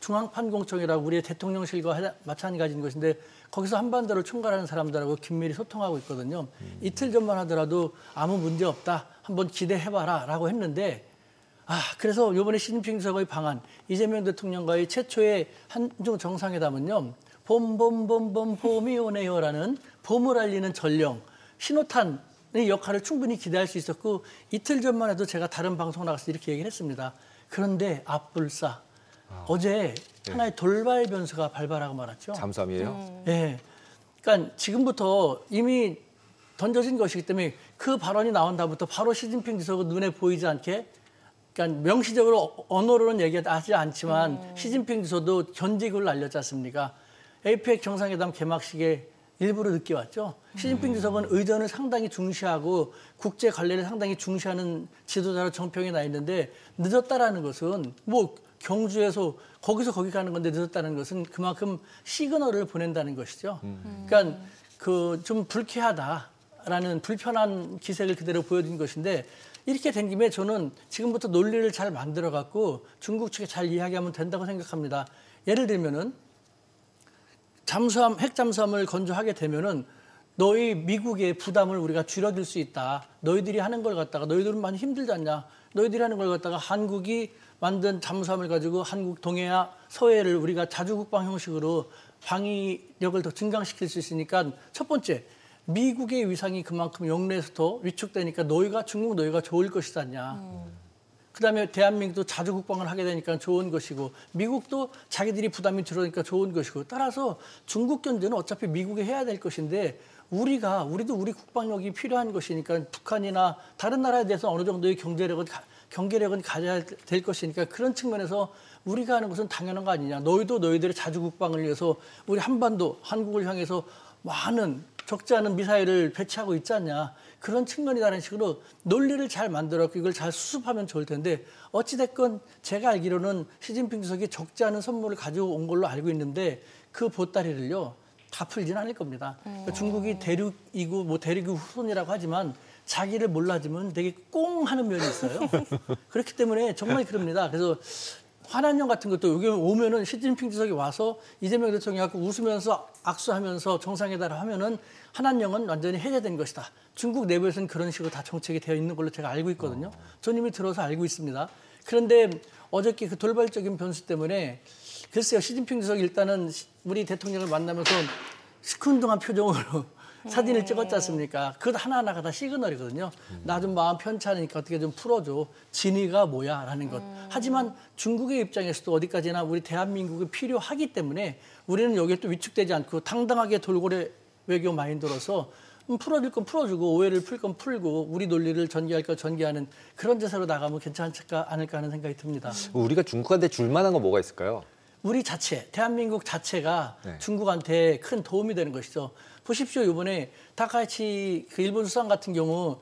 E: 중앙판공청이라고 우리의 대통령실과 마찬가지인 것인데 거기서 한반도를 총괄하는 사람들하고 긴밀히 소통하고 있거든요. 이틀 전만 하더라도 아무 문제 없다. 한번 기대해봐라 라고 했는데 그래서 이번에 시진핑 주석의 방안 이재명 대통령과의 최초의 한중 정상회담은요. 봄이 오네요라는 봄을 알리는 전령 신호탄의 역할을 충분히 기대할 수 있었고 이틀 전만 해도 제가 다른 방송 나가서 이렇게 얘기를 했습니다. 그런데 앞불싸 어제 하나의 돌발 변수가 발발하고 말았죠.
B: 잠수함이에요?
E: 네. 그러니까 지금부터 이미 던져진 것이기 때문에 그 발언이 나온 다음부터 바로 시진핑 주석은 눈에 보이지 않게 그러니까 명시적으로 언어로는 얘기하지 않지만 시진핑 주석도 견직을 날렸지 않습니까? APEC 정상회담 개막식에 일부러 늦게 왔죠. 시진핑 주석은 의전을 상당히 중시하고 국제 관례를 상당히 중시하는 지도자로 정평이 나 있는데 늦었다라는 것은 경주에서 거기서 거기 가는 건데 늦었다는 것은 그만큼 시그널을 보낸다는 것이죠. 그러니까 좀 불쾌하다라는 불편한 기색을 그대로 보여준 것인데 이렇게 된 김에 저는 지금부터 논리를 잘 만들어 갖고 중국 측에 잘 이야기하면 된다고 생각합니다. 예를 들면은 핵잠수함을 건조하게 되면은 너희 미국의 부담을 우리가 줄여줄 수 있다. 너희들이 하는 걸 갖다가 너희들은 많이 힘들지 않냐. 너희들이 하는 걸 갖다가 한국이 만든 잠수함을 가지고 한국 동해와 서해를 우리가 자주국방 형식으로 방위력을 더 증강시킬 수 있으니까 첫 번째 미국의 위상이 그만큼 영내에서 더 위축되니까 중국 너희가 좋을 것이지 않냐. 그다음에 대한민국도 자주국방을 하게 되니까 좋은 것이고 미국도 자기들이 부담이 줄어드니까 좋은 것이고 따라서 중국 견제는 어차피 미국이 해야 될 것인데 우리도 우리 국방력이 필요한 것이니까 북한이나 다른 나라에 대해서 어느 정도의 경계력은 가져야 될 것이니까 그런 측면에서 우리가 하는 것은 당연한 거 아니냐. 너희도 너희들의 자주국방을 위해서 우리 한국을 향해서 많은 적지 않은 미사일을 배치하고 있지 않냐. 그런 측면이라는 식으로 논리를 잘 만들었고 이걸 잘 수습하면 좋을 텐데 어찌됐건 제가 알기로는 시진핑 주석이 적지 않은 선물을 가지고 온 걸로 알고 있는데 그 보따리를요. 다 풀진 않을 겁니다. 그러니까 중국이 대륙이고 대륙의 후손이라고 하지만 자기를 몰라주면 되게 꽁 하는 면이 있어요. 그렇기 때문에 정말 그럽니다. 그래서 환한령 같은 것도 여기 오면은 시진핑 주석이 와서 이재명 대통령이 웃으면서 악수하면서 정상회담을 하면은 환한령은 완전히 해제된 것이다. 중국 내부에서는 그런 식으로 다 정책이 되어 있는 걸로 제가 알고 있거든요. 전 이미 들어서 알고 있습니다. 그런데 어저께 그 돌발적인 변수 때문에 글쎄요. 시진핑 주석이 일단은 우리 대통령을 만나면서 시큰둥한 표정으로 사진을 찍었지 않습니까? 그것 하나하나가 다 시그널이거든요. 나 좀 마음 편찮으니까 어떻게 좀 풀어줘. 진위가 뭐야? 라는 것. 하지만 중국의 입장에서도 어디까지나 우리 대한민국이 필요하기 때문에 우리는 여기에 또 위축되지 않고 당당하게 돌고래 외교 마인드로서 풀어줄 건 풀어주고 오해를 풀 건 풀고 우리 논리를 전개할 건 전개하는 그런 자세로 나가면 괜찮지 않을까 하는 생각이 듭니다.
B: 우리가 중국한테 줄 만한 건 뭐가 있을까요?
E: 우리 대한민국 자체가
B: 네.
E: 중국한테 큰 도움이 되는 것이죠. 보십시오. 이번에 다카이치 그 일본 수상 같은 경우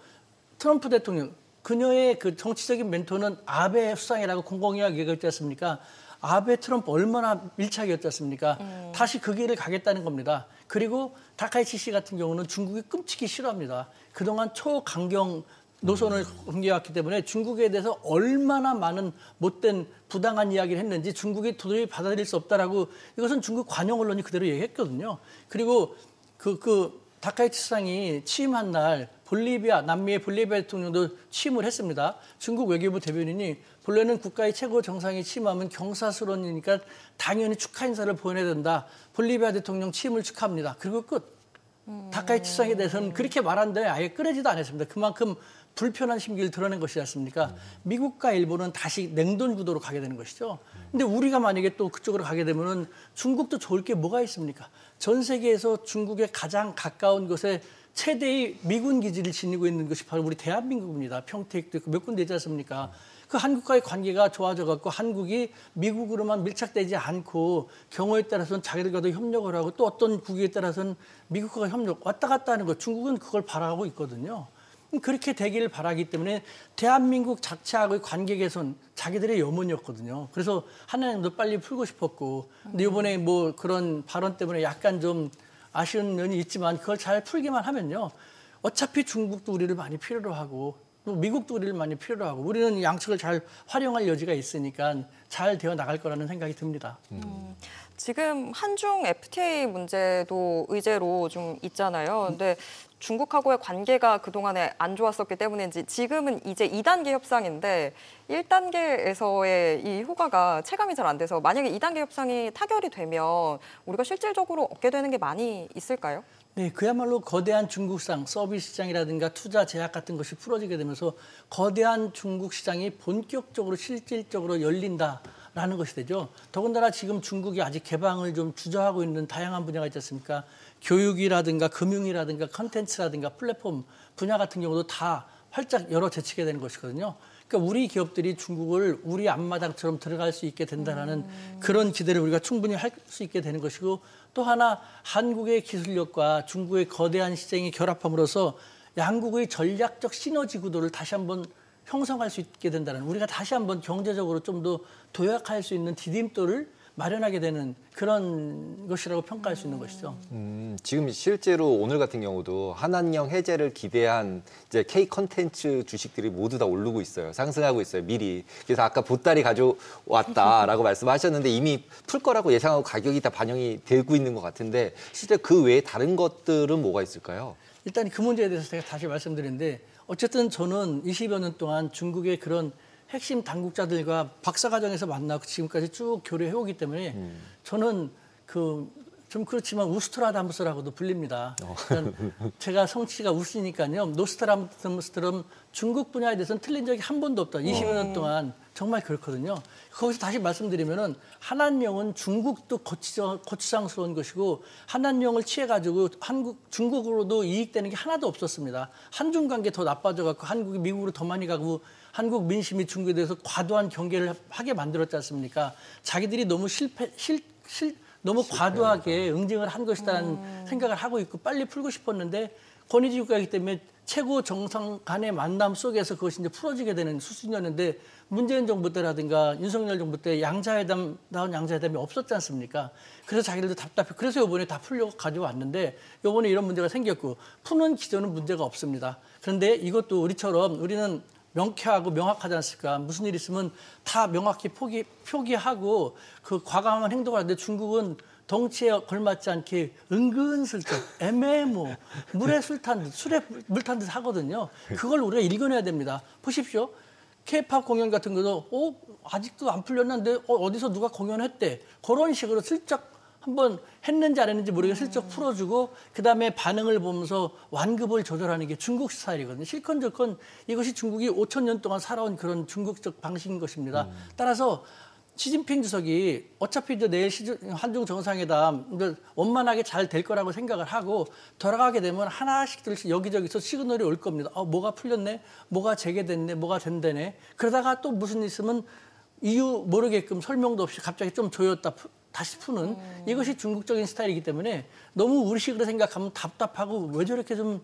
E: 트럼프 대통령 그녀의 그 정치적인 멘토는 아베 수상이라고 공공연하게 얘기했지 않습니까? 아베 트럼프 얼마나 밀착이었지 않습니까? 다시 그 길을 가겠다는 겁니다. 그리고 다카이치 씨 같은 경우는 중국이 끔찍이 싫어합니다. 그동안 초강경 노선을 공개해왔기 때문에 중국에 대해서 얼마나 많은 못된 부당한 이야기를 했는지 중국이 도저히 받아들일 수 없다라고 이것은 중국 관영 언론이 그대로 얘기했거든요. 그리고 다카이치 수상이 취임한 날 남미의 볼리비아 대통령도 취임을 했습니다. 중국 외교부 대변인이 본래는 국가의 최고 정상이 취임하면 경사스러운 일이니까 당연히 축하 인사를 보내야 된다. 볼리비아 대통령 취임을 축하합니다. 그리고 끝. 다카이치 수상에 대해서는 그렇게 말한 다음에 아예 꺼내지도 않았습니다. 그만큼 불편한 심기를 드러낸 것이지 않습니까? 미국과 일본은 다시 냉동 구도로 가게 되는 것이죠. 근데 우리가 만약에 또 그쪽으로 가게 되면은 중국도 좋을 게 뭐가 있습니까? 전 세계에서 중국에 가장 가까운 곳에 최대의 미군 기지를 지니고 있는 것이 바로 우리 대한민국입니다. 평택도 있고 몇 군데 있지 않습니까? 그 한국과의 관계가 좋아져 갖고 한국이 미국으로만 밀착되지 않고 경우에 따라서는 자기들과도 협력을 하고 또 어떤 국익에 따라서는 미국과 협력 왔다 갔다 하는 것 중국은 그걸 바라고 있거든요. 그렇게 되기를 바라기 때문에 대한민국 자체하고의 관계 개선 자기들의 염원이었거든요. 그래서 하나님도 빨리 풀고 싶었고 근데 이번에 뭐 그런 발언 때문에 약간 좀 아쉬운 면이 있지만 그걸 잘 풀기만 하면요. 어차피 중국도 우리를 많이 필요로 하고 또 미국도 우리를 많이 필요로 하고 우리는 양측을 잘 활용할 여지가 있으니까 잘 되어 나갈 거라는 생각이 듭니다.
A: 지금 한중 FTA 문제도 의제로 좀 있잖아요. 근데 중국하고의 관계가 그동안에 안 좋았었기 때문인지 지금은 이제 2단계 협상인데 1단계에서의 이 효과가 체감이 잘 안 돼서 만약에 2단계 협상이 타결이 되면 우리가 실질적으로 얻게 되는 게 많이 있을까요?
E: 네, 그야말로 거대한 중국 시장, 서비스 시장이라든가 투자 제약 같은 것이 풀어지게 되면서 거대한 중국 시장이 본격적으로 실질적으로 열린다라는 것이 되죠. 더군다나 지금 중국이 아직 개방을 좀 주저하고 있는 다양한 분야가 있지 않습니까? 교육이라든가 금융이라든가 컨텐츠라든가 플랫폼 분야 같은 경우도 다 활짝 열어 제치게 되는 것이거든요. 그러니까 우리 기업들이 중국을 우리 앞마당처럼 들어갈 수 있게 된다라는 그런 기대를 우리가 충분히 할 수 있게 되는 것이고 또 하나 한국의 기술력과 중국의 거대한 시장이 결합함으로써 양국의 전략적 시너지 구도를 다시 한번 형성할 수 있게 된다는 우리가 다시 한번 경제적으로 좀 더 도약할 수 있는 디딤돌을 마련하게 되는 그런 것이라고 평가할 수 있는 것이죠.
B: 지금 실제로 오늘 같은 경우도 한한령 해제를 기대한 이제 K 컨텐츠 주식들이 모두 다 오르고 있어요. 상승하고 있어요. 미리. 그래서 아까 보따리 가져왔다라고 말씀하셨는데 이미 풀 거라고 예상하고 가격이 다 반영이 되고 있는 것 같은데 실제 그 외에 다른 것들은 뭐가 있을까요?
E: 일단 그 문제에 대해서 제가 다시 말씀드리는데 어쨌든 저는 20여 년 동안 중국의 그런 핵심 당국자들과 박사과정에서 만나고 지금까지 쭉 교류해오기 때문에 저는 좀 그렇지만 우스트라다무스라고도 불립니다. 그러니까 제가 성취가 우스니까요. 노스트라다무스처럼 중국 분야에 대해서는 틀린 적이 한 번도 없다. 20여 년 동안 정말 그렇거든요. 거기서 다시 말씀드리면은 한한령은 중국도 거추장스러운 것이고 한한령을 취해가지고 중국으로도 이익되는 게 하나도 없었습니다. 한중 관계 더 나빠져갖고 한국이 미국으로 더 많이 가고 한국 민심이 중국에 대해서 과도한 경계를 하게 만들었지 않습니까? 자기들이 너무 너무 과도하게 응징을 한 것이라는 생각을 하고 있고 빨리 풀고 싶었는데 권위주의 국가이기 때문에 최고 정상 간의 만남 속에서 그것이 이제 풀어지게 되는 수순이었는데 문재인 정부 때라든가 윤석열 정부 때 나온 양자회담이 없었지 않습니까? 그래서 자기들도 답답해. 그래서 이번에 다 풀려고 가져왔는데 이번에 이런 문제가 생겼고 푸는 기조는 문제가 없습니다. 그런데 이것도 우리는 명쾌하고 명확하지 않습니까? 무슨 일 있으면 다 명확히 표기하고 그 과감한 행동을 하는데 중국은 덩치에 걸맞지 않게 은근슬쩍 애매모 물에 술탄 듯 술에 물 탄 듯 하거든요. 그걸 우리가 읽어내야 됩니다. 보십시오. K-팝 공연 같은 것도 아직도 안 풀렸는데 어디서 누가 공연했대. 그런 식으로 슬쩍 한번 했는지 안 했는지 모르게 슬쩍 풀어주고 그다음에 반응을 보면서 완급을 조절하는 게 중국 스타일이거든요. 실컷저건 이것이 중국이 5천 년 동안 살아온 그런 중국적 방식인 것입니다. 따라서 시진핑 주석이 어차피 이제 내일 한중 정상회담 원만하게 잘 될 거라고 생각을 하고 돌아가게 되면 하나씩들씩 여기저기서 시그널이 올 겁니다. 뭐가 풀렸네, 뭐가 재개됐네, 뭐가 된다네. 그러다가 또 무슨 일 있으면 이유 모르게끔 설명도 없이 갑자기 좀 조였다 다시 푸는 이것이 중국적인 스타일이기 때문에 너무 우리식으로 생각하면 답답하고 왜 저렇게 좀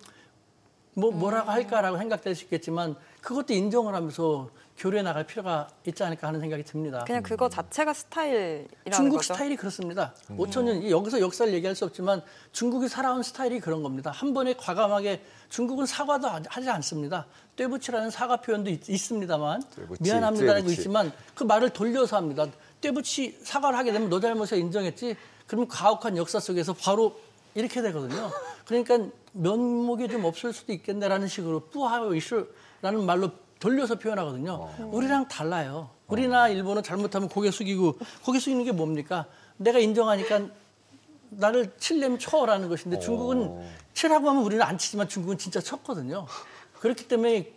E: 뭐라고 할까라고 생각될 수 있겠지만 그것도 인정을 하면서 교류해 나갈 필요가 있지 않을까 하는 생각이 듭니다.
A: 그냥 그거 자체가 스타일이라는
E: 중국
A: 거죠?
E: 스타일이 그렇습니다. 5,000년 여기서 역사를 얘기할 수 없지만 중국이 살아온 스타일이 그런 겁니다. 한 번에 과감하게 중국은 사과도 하지 않습니다. 떼부치라는 사과 표현도 있습니다만 미안합니다라는 거 있지만 그 말을 돌려서 합니다. 떼부치 사과를 하게 되면 너 잘못에 인정했지? 그러면 가혹한 역사 속에서 바로 이렇게 되거든요. 그러니까 면목이 좀 없을 수도 있겠네라는 식으로 뿌하오 이슈라는 말로 돌려서 표현하거든요. 우리랑 달라요. 우리나 일본은 잘못하면 고개 숙이고 고개 숙이는 게 뭡니까? 내가 인정하니까 나를 칠려면 쳐라는 것인데 중국은 치라고 하면 우리는 안 치지만 중국은 진짜 쳤거든요. 그렇기 때문에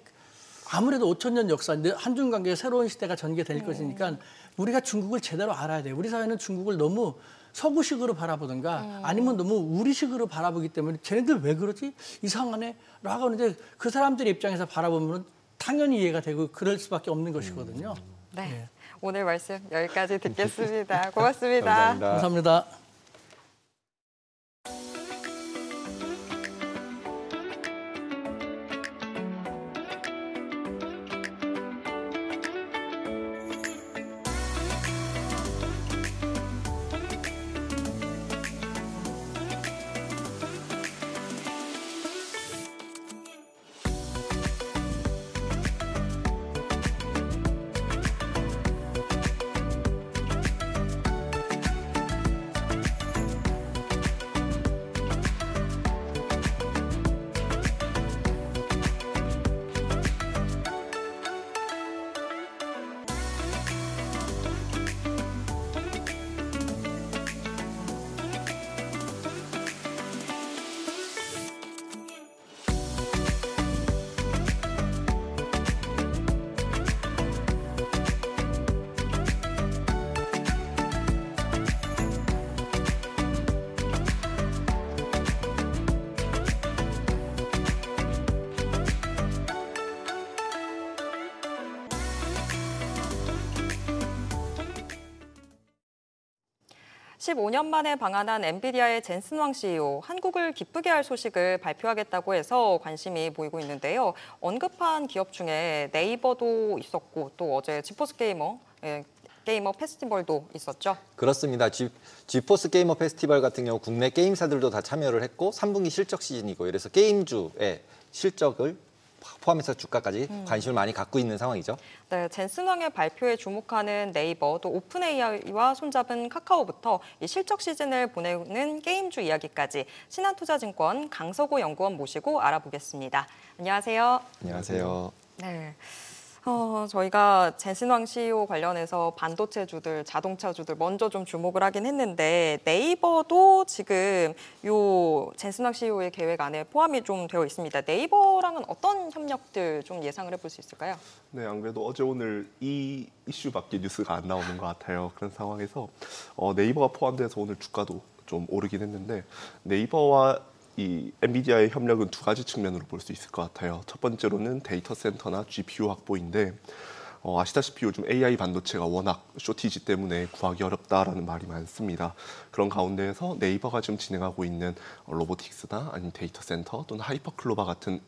E: 아무래도 5,000년 역사인데 한중 관계의 새로운 시대가 전개될 것이니까 우리가 중국을 제대로 알아야 돼요. 우리 사회는 중국을 너무 서구식으로 바라보든가 아니면 너무 우리식으로 바라보기 때문에 쟤네들 왜 그러지? 이상하네? 라고 하는데 그 사람들의 입장에서 바라보면 당연히 이해가 되고 그럴 수밖에 없는 것이거든요.
A: 네. 오늘 말씀 여기까지 듣겠습니다. 고맙습니다.
B: 감사합니다.
E: 감사합니다.
A: (15년) 만에 방한한 엔비디아의 젠슨 왕 CEO, 한국을 기쁘게 할 소식을 발표하겠다고 해서 관심이 보이고 있는데요. 언급한 기업 중에 네이버도 있었고 또 어제 지포스 게이머 페스티벌도 있었죠.
B: 그렇습니다. 지포스 게이머 페스티벌 같은 경우 국내 게임사들도 다 참여를 했고 3분기 실적 시즌이고 이래서 게임주의 실적을 포함해서 주가까지 관심을 많이 갖고 있는 상황이죠.
A: 네, 젠슨 왕의 발표에 주목하는 네이버, 또 오픈 AI와 손잡은 카카오부터 이 실적 시즌을 보내는 게임주 이야기까지 신한투자증권 강서구 연구원 모시고 알아보겠습니다. 안녕하세요.
B: 안녕하세요.
A: 네. 저희가 젠슨 왕 CEO 관련해서 반도체주들, 자동차주들 먼저 좀 주목을 하긴 했는데 네이버도 지금 요 젠슨 왕 CEO의 계획 안에 포함이 좀 되어 있습니다. 네이버랑은 어떤 협력들 좀 예상을 해볼 수 있을까요?
F: 네, 안 그래도 어제 오늘 이 이슈밖에 뉴스가 안 나오는 것 같아요. 그런 상황에서 네이버가 포함돼서 오늘 주가도 좀 오르긴 했는데 네이버와 이 엔비디아의 협력은 두 가지 측면으로 볼 수 있을 것 같아요. 첫 번째로는 데이터 센터나 GPU 확보인데 아시다시피 요즘 AI 반도체가 워낙 쇼티지 때문에 구하기 어렵다라는 말이 많습니다. 그런 가운데에서 네이버가 지금 진행하고 있는 로보틱스나 아니면 데이터 센터 또는 하이퍼클로바 같은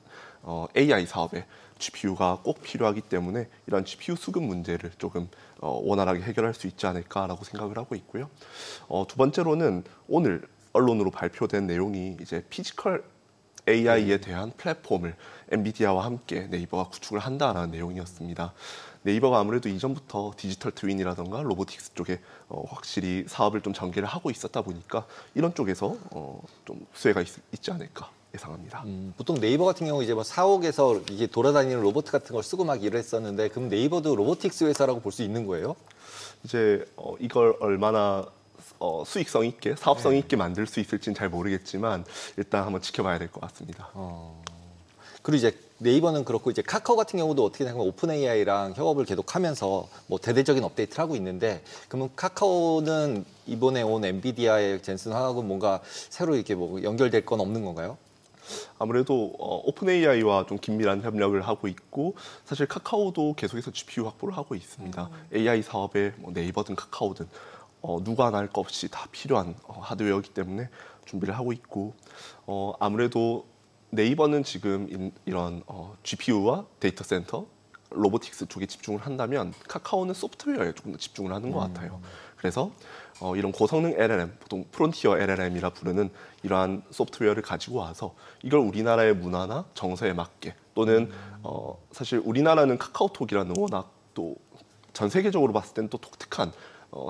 F: AI 사업에 GPU가 꼭 필요하기 때문에 이런 GPU 수급 문제를 조금 원활하게 해결할 수 있지 않을까라고 생각을 하고 있고요. 두 번째로는 오늘 언론으로 발표된 내용이 이제 피지컬 AI에 대한 플랫폼을 엔비디아와 함께 네이버가 구축을 한다라는 내용이었습니다. 네이버가 아무래도 이전부터 디지털 트윈이라던가 로보틱스 쪽에 확실히 사업을 좀 전개를 하고 있었다 보니까 이런 쪽에서 좀 수혜가 있지 않을까 예상합니다.
B: 보통 네이버 같은 경우 이제 뭐 사옥에서 이게 돌아다니는 로봇 같은 걸 쓰고 막 일을 했었는데 그럼 네이버도 로보틱스 회사라고 볼 수 있는 거예요?
F: 이제 이걸 얼마나 수익성 있게, 사업성 있게 만들 수 있을지는 잘 모르겠지만 일단 한번 지켜봐야 될 것 같습니다.
B: 그리고 이제 네이버는 그렇고 이제 카카오 같은 경우도 어떻게 생각하면 오픈 AI랑 협업을 계속하면서 뭐 대대적인 업데이트를 하고 있는데 그러면 카카오는 이번에 온 엔비디아의 젠슨 황하고 뭔가 새로 이렇게 뭐 연결될 건 없는 건가요?
F: 아무래도 오픈 AI와 좀 긴밀한 협력을 하고 있고 사실 카카오도 계속해서 GPU 확보를 하고 있습니다. AI 사업에 뭐 네이버든 카카오든 누가 하나 할 것 없이 다 필요한 하드웨어이기 때문에 준비를 하고 있고 아무래도 네이버는 지금 이런 GPU와 데이터 센터, 로보틱스 쪽에 집중을 한다면 카카오는 소프트웨어에 조금 더 집중을 하는 것 같아요. 그래서 이런 고성능 LLM, 보통 프론티어 LLM이라 부르는 이러한 소프트웨어를 가지고 와서 이걸 우리나라의 문화나 정서에 맞게 또는 사실 우리나라는 카카오톡이라는 워낙 또 전 세계적으로 봤을 때는 또 독특한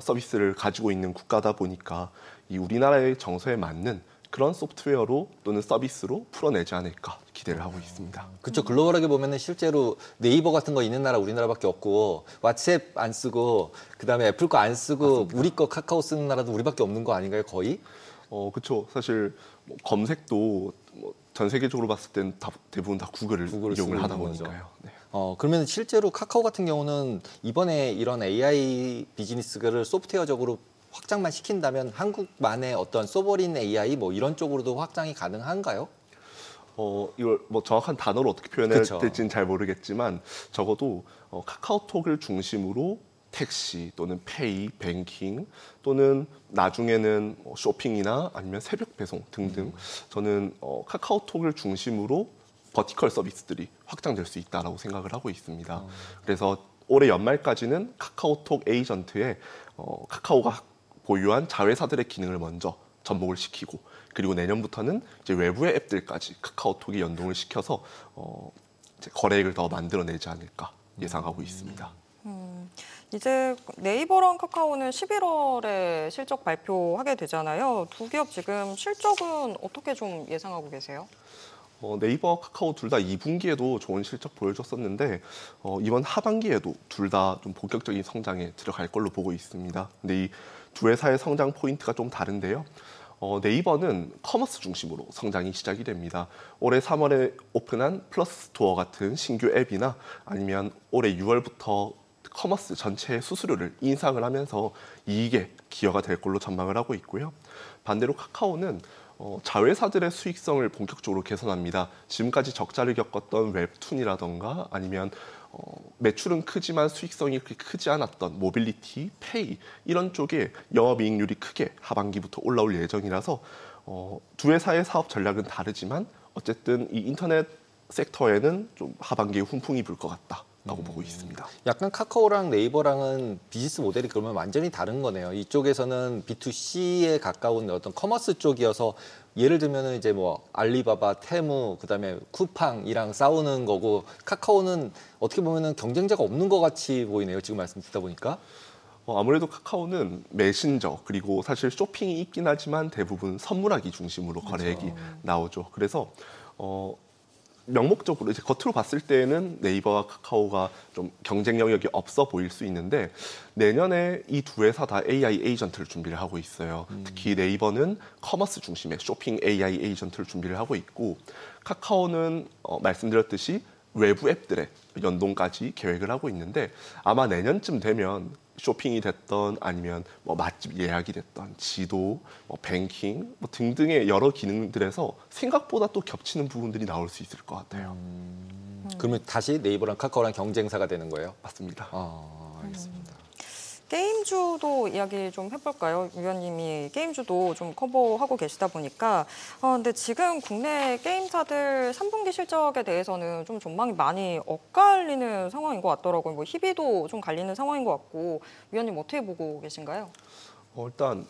F: 서비스를 가지고 있는 국가다 보니까 이 우리나라의 정서에 맞는 그런 소프트웨어로 또는 서비스로 풀어내지 않을까 기대를 하고 있습니다.
B: 그렇죠. 글로벌하게 보면은 실제로 네이버 같은 거 있는 나라 우리나라밖에 없고 왓츠앱 안 쓰고 그다음에 애플 거 안 쓰고 맞습니다. 우리 거 카카오 쓰는 나라도 우리밖에 없는 거 아닌가요, 거의?
F: 그렇죠. 사실 검색도 전 세계적으로 봤을 땐 대부분 다 구글을 이용을 하다 보니까요. 네.
B: 그러면 실제로 카카오 같은 경우는 이번에 이런 AI 비즈니스를 소프트웨어적으로 확장만 시킨다면 한국만의 어떤 소버린 AI 뭐 이런 쪽으로도 확장이 가능한가요?
F: 이걸 뭐 정확한 단어로 어떻게 표현해야 될지는 잘 모르겠지만 적어도 카카오톡을 중심으로 택시 또는 페이, 뱅킹 또는 나중에는 쇼핑이나 아니면 새벽 배송 등등 저는 카카오톡을 중심으로 버티컬 서비스들이 확장될 수 있다라고 생각을 하고 있습니다. 그래서 올해 연말까지는 카카오톡 에이전트에 카카오가 보유한 자회사들의 기능을 먼저 접목을 시키고 그리고 내년부터는 이제 외부의 앱들까지 카카오톡이 연동을 시켜서 이제 거래액을 더 만들어내지 않을까 예상하고 있습니다.
A: 이제 네이버랑 카카오는 11월에 실적 발표하게 되잖아요. 두 기업 지금 실적은 어떻게 좀 예상하고 계세요?
F: 네이버와 카카오 둘 다 2분기에도 좋은 실적 보여줬었는데 이번 하반기에도 둘 다 좀 본격적인 성장에 들어갈 걸로 보고 있습니다. 근데 이 두 회사의 성장 포인트가 좀 다른데요. 네이버는 커머스 중심으로 성장이 시작이 됩니다. 올해 3월에 오픈한 플러스 스토어 같은 신규 앱이나 아니면 올해 6월부터 커머스 전체의 수수료를 인상을 하면서 이익에 기여가 될 걸로 전망을 하고 있고요. 반대로 카카오는 자회사들의 수익성을 본격적으로 개선합니다. 지금까지 적자를 겪었던 웹툰이라던가 아니면 매출은 크지만 수익성이 그렇게 크지 않았던 모빌리티, 페이 이런 쪽에 영업이익률이 크게 하반기부터 올라올 예정이라서 두 회사의 사업 전략은 다르지만 어쨌든 이 인터넷 섹터에는 좀 하반기에 훈풍이 불 것 같다라고 보고 있습니다.
B: 약간 카카오랑 네이버랑은 비즈니스 모델이 그러면 완전히 다른 거네요. 이쪽에서는 B2C에 가까운 어떤 커머스 쪽이어서 예를 들면은 이제 뭐 알리바바, 테무, 그다음에 쿠팡이랑 싸우는 거고 카카오는 어떻게 보면은 경쟁자가 없는 것 같이 보이네요. 지금 말씀 듣다 보니까.
F: 아무래도 카카오는 메신저 그리고 사실 쇼핑이 있긴 하지만 대부분 선물하기 중심으로 거래액이 나오죠. 그래서 명목적으로 이제 겉으로 봤을 때는 네이버와 카카오가 좀 경쟁 영역이 없어 보일 수 있는데 내년에 이 두 회사 다 AI 에이전트를 준비를 하고 있어요. 특히 네이버는 커머스 중심의 쇼핑 AI 에이전트를 준비를 하고 있고 카카오는 말씀드렸듯이 외부 앱들의 연동까지 계획을 하고 있는데 아마 내년쯤 되면 쇼핑이 됐던 아니면 뭐 맛집 예약이 됐던 지도, 뭐 뱅킹 뭐 등등의 여러 기능들에서 생각보다 또 겹치는 부분들이 나올 수 있을 것 같아요.
B: 그러면 다시 네이버랑 카카오랑 경쟁사가 되는 거예요?
F: 맞습니다.
B: 알겠습니다.
A: 게임주도 이야기 좀 해볼까요? 위원님이 게임주도 좀 커버하고 계시다 보니까 근데 지금 국내 게임사들 3분기 실적에 대해서는 좀 전망이 많이 엇갈리는 상황인 것 같더라고요. 뭐 희비도 좀 갈리는 상황인 것 같고 위원님 어떻게 보고 계신가요?
F: 일단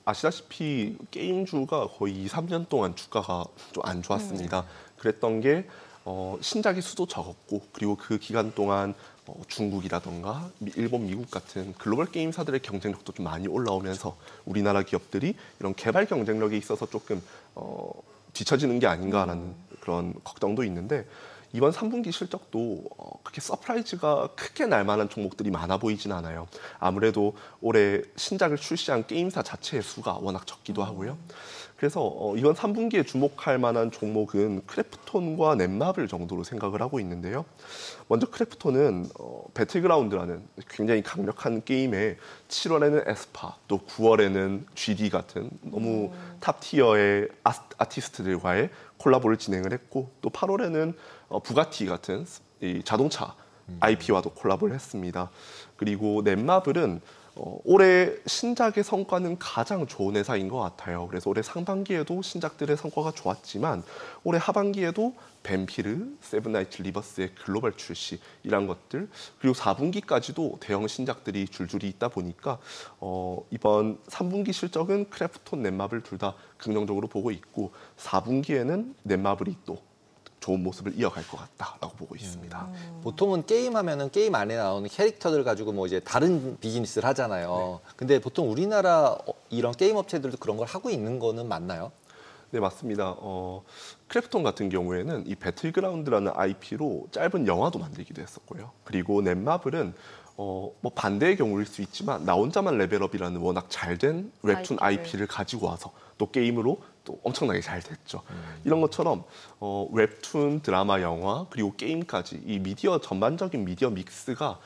F: 아시다시피 게임주가 거의 2, 3년 동안 주가가 좀 안 좋았습니다. 그랬던 게 신작의 수도 적었고 그리고 그 기간 동안 중국이라던가 일본, 미국 같은 글로벌 게임사들의 경쟁력도 좀 많이 올라오면서 우리나라 기업들이 이런 개발 경쟁력에 있어서 조금 뒤처지는 게 아닌가라는 그런 걱정도 있는데 이번 3분기 실적도 그렇게 서프라이즈가 크게 날 만한 종목들이 많아 보이진 않아요. 아무래도 올해 신작을 출시한 게임사 자체의 수가 워낙 적기도 하고요. 그래서 이번 3분기에 주목할 만한 종목은 크래프톤과 넷마블 정도로 생각을 하고 있는데요. 먼저 크래프톤은 배틀그라운드라는 굉장히 강력한 게임에 7월에는 에스파, 또 9월에는 GD 같은 너무 탑티어의 아티스트들과의 콜라보를 진행을 했고 또 8월에는 부가티 같은 이 자동차 IP와도 콜라보를 했습니다. 그리고 넷마블은 올해 신작의 성과는 가장 좋은 회사인 것 같아요. 그래서 올해 상반기에도 신작들의 성과가 좋았지만 올해 하반기에도 뱀피르, 세븐나이츠 리버스의 글로벌 출시 이런 것들 그리고 4분기까지도 대형 신작들이 줄줄이 있다 보니까 이번 3분기 실적은 크래프톤, 넷마블 둘 다 긍정적으로 보고 있고 4분기에는 넷마블이 또 좋은 모습을 이어갈 것 같다라고 보고 있습니다.
B: 보통은 게임하면은 게임 안에 나오는 캐릭터들 가지고 뭐 이제 다른 비즈니스를 하잖아요. 근데 보통 우리나라 이런 게임 업체들도 그런 걸 하고 있는 거는 맞나요?
F: 네, 맞습니다. 크래프톤 같은 경우에는 이 배틀그라운드라는 IP로 짧은 영화도 만들기도 했었고요. 그리고 넷마블은 뭐 반대의 경우일 수 있지만 나 혼자만 레벨업이라는 워낙 잘된 웹툰 IP를 가지고 와서 또 게임으로 또 엄청나게 잘 됐죠. 이런 것처럼 웹툰, 드라마, 영화 그리고 게임까지 이 미디어 전반적인 미디어 믹스가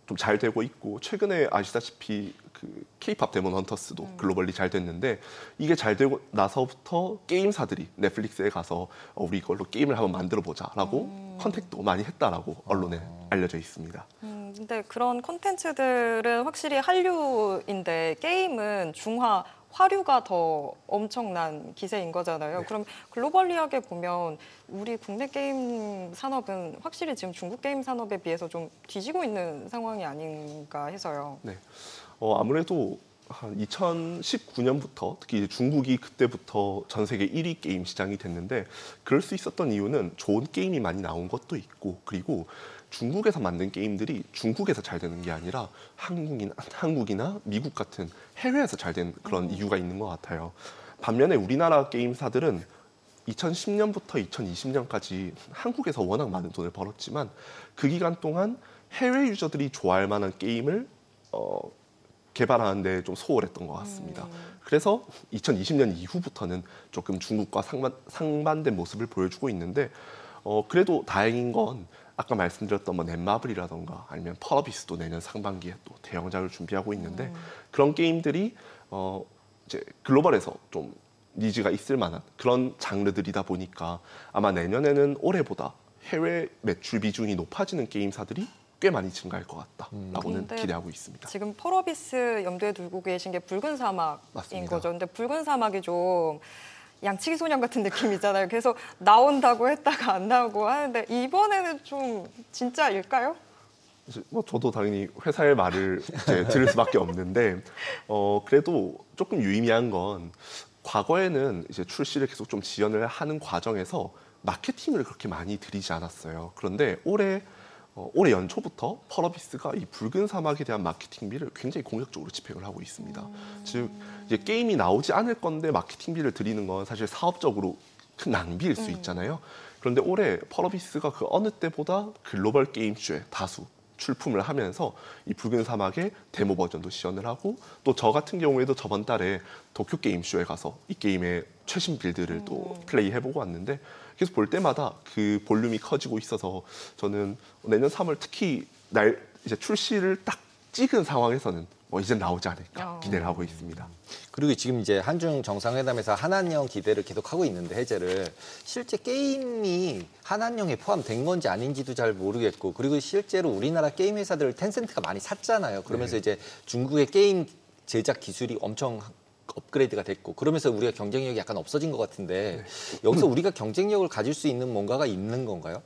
F: 좀 잘 되고 있고 최근에 아시다시피 그 K-팝 데몬 헌터스도 글로벌리 잘 됐는데 이게 잘 되고 나서부터 게임사들이 넷플릭스에 가서 우리 이걸로 게임을 한번 만들어 보자라고 컨택도 많이 했다라고 언론에 알려져 있습니다.
A: 근데 그런 콘텐츠들은 확실히 한류인데 게임은 중화 화류가 더 엄청난 기세인 거잖아요.
F: 네.
A: 그럼 글로벌리하게 보면 우리 국내 게임 산업은 확실히 지금 중국 게임 산업에 비해서 좀 뒤지고 있는 상황이 아닌가 해서요.
F: 네, 아무래도 한 2019년부터 특히 이제 중국이 그때부터 전 세계 1위 게임 시장이 됐는데 그럴 수 있었던 이유는 좋은 게임이 많이 나온 것도 있고 그리고 중국에서 만든 게임들이 중국에서 잘 되는 게 아니라 한국이나 미국 같은 해외에서 잘 된 그런 이유가 있는 것 같아요. 반면에 우리나라 게임사들은 2010년부터 2020년까지 한국에서 워낙 많은 돈을 벌었지만 그 기간 동안 해외 유저들이 좋아할 만한 게임을 개발하는 데 좀 소홀했던 것 같습니다. 그래서 2020년 이후부터는 조금 중국과 상반된 모습을 보여주고 있는데 그래도 다행인 건 아까 말씀드렸던 뭐 넷마블이라던가 아니면 펄어비스도 내년 상반기에 또 대형작을 준비하고 있는데 그런 게임들이 이제 글로벌에서 좀 니즈가 있을 만한 그런 장르들이다 보니까 아마 내년에는 올해보다 해외 매출 비중이 높아지는 게임사들이 꽤 많이 증가할 것 같다라고는 기대하고 있습니다.
A: 지금 펄어비스 염두에 두고 계신 게 붉은 사막인
F: 맞습니다.
A: 거죠. 근데 붉은 사막이 좀 양치기 소년 같은 느낌이잖아요. 계속 나온다고 했다가 안 나오고 하는데 이번에는 좀 진짜일까요?
F: 뭐 저도 당연히 회사의 말을 이제 들을 수밖에 없는데 그래도 조금 유의미한 건 과거에는 이제 출시를 계속 좀 지연을 하는 과정에서 마케팅을 그렇게 많이 들이지 않았어요. 그런데 올해 연초부터 펄어비스가 이 붉은 사막에 대한 마케팅비를 굉장히 공격적으로 집행을 하고 있습니다. 즉 이제 게임이 나오지 않을 건데 마케팅비를 들이는 건 사실 사업적으로 큰 낭비일 수 있잖아요. 그런데 올해 펄어비스가 그 어느 때보다 글로벌 게임쇼에 다수 출품을 하면서 이 붉은 사막의 데모 버전도 시연을 하고 또 저 같은 경우에도 저번 달에 도쿄 게임쇼에 가서 이 게임의 최신 빌드를 또 플레이해보고 왔는데 계속 볼 때마다 그 볼륨이 커지고 있어서 저는 내년 3월 특히 이제 출시를 딱 찍은 상황에서는 이제 나오지 않을까 기대를 하고 있습니다.
B: 그리고 지금 이제 한중 정상회담에서 한한령 기대를 계속 하고 있는데 해제를 실제 게임이 한한령에 포함된 건지 아닌지도 잘 모르겠고 그리고 실제로 우리나라 게임 회사들을 텐센트가 많이 샀잖아요. 그러면서 이제 중국의 게임 제작 기술이 엄청 업그레이드가 됐고 그러면서 우리가 경쟁력이 약간 없어진 것 같은데 여기서 우리가 경쟁력을 가질 수 있는 뭔가가 있는 건가요?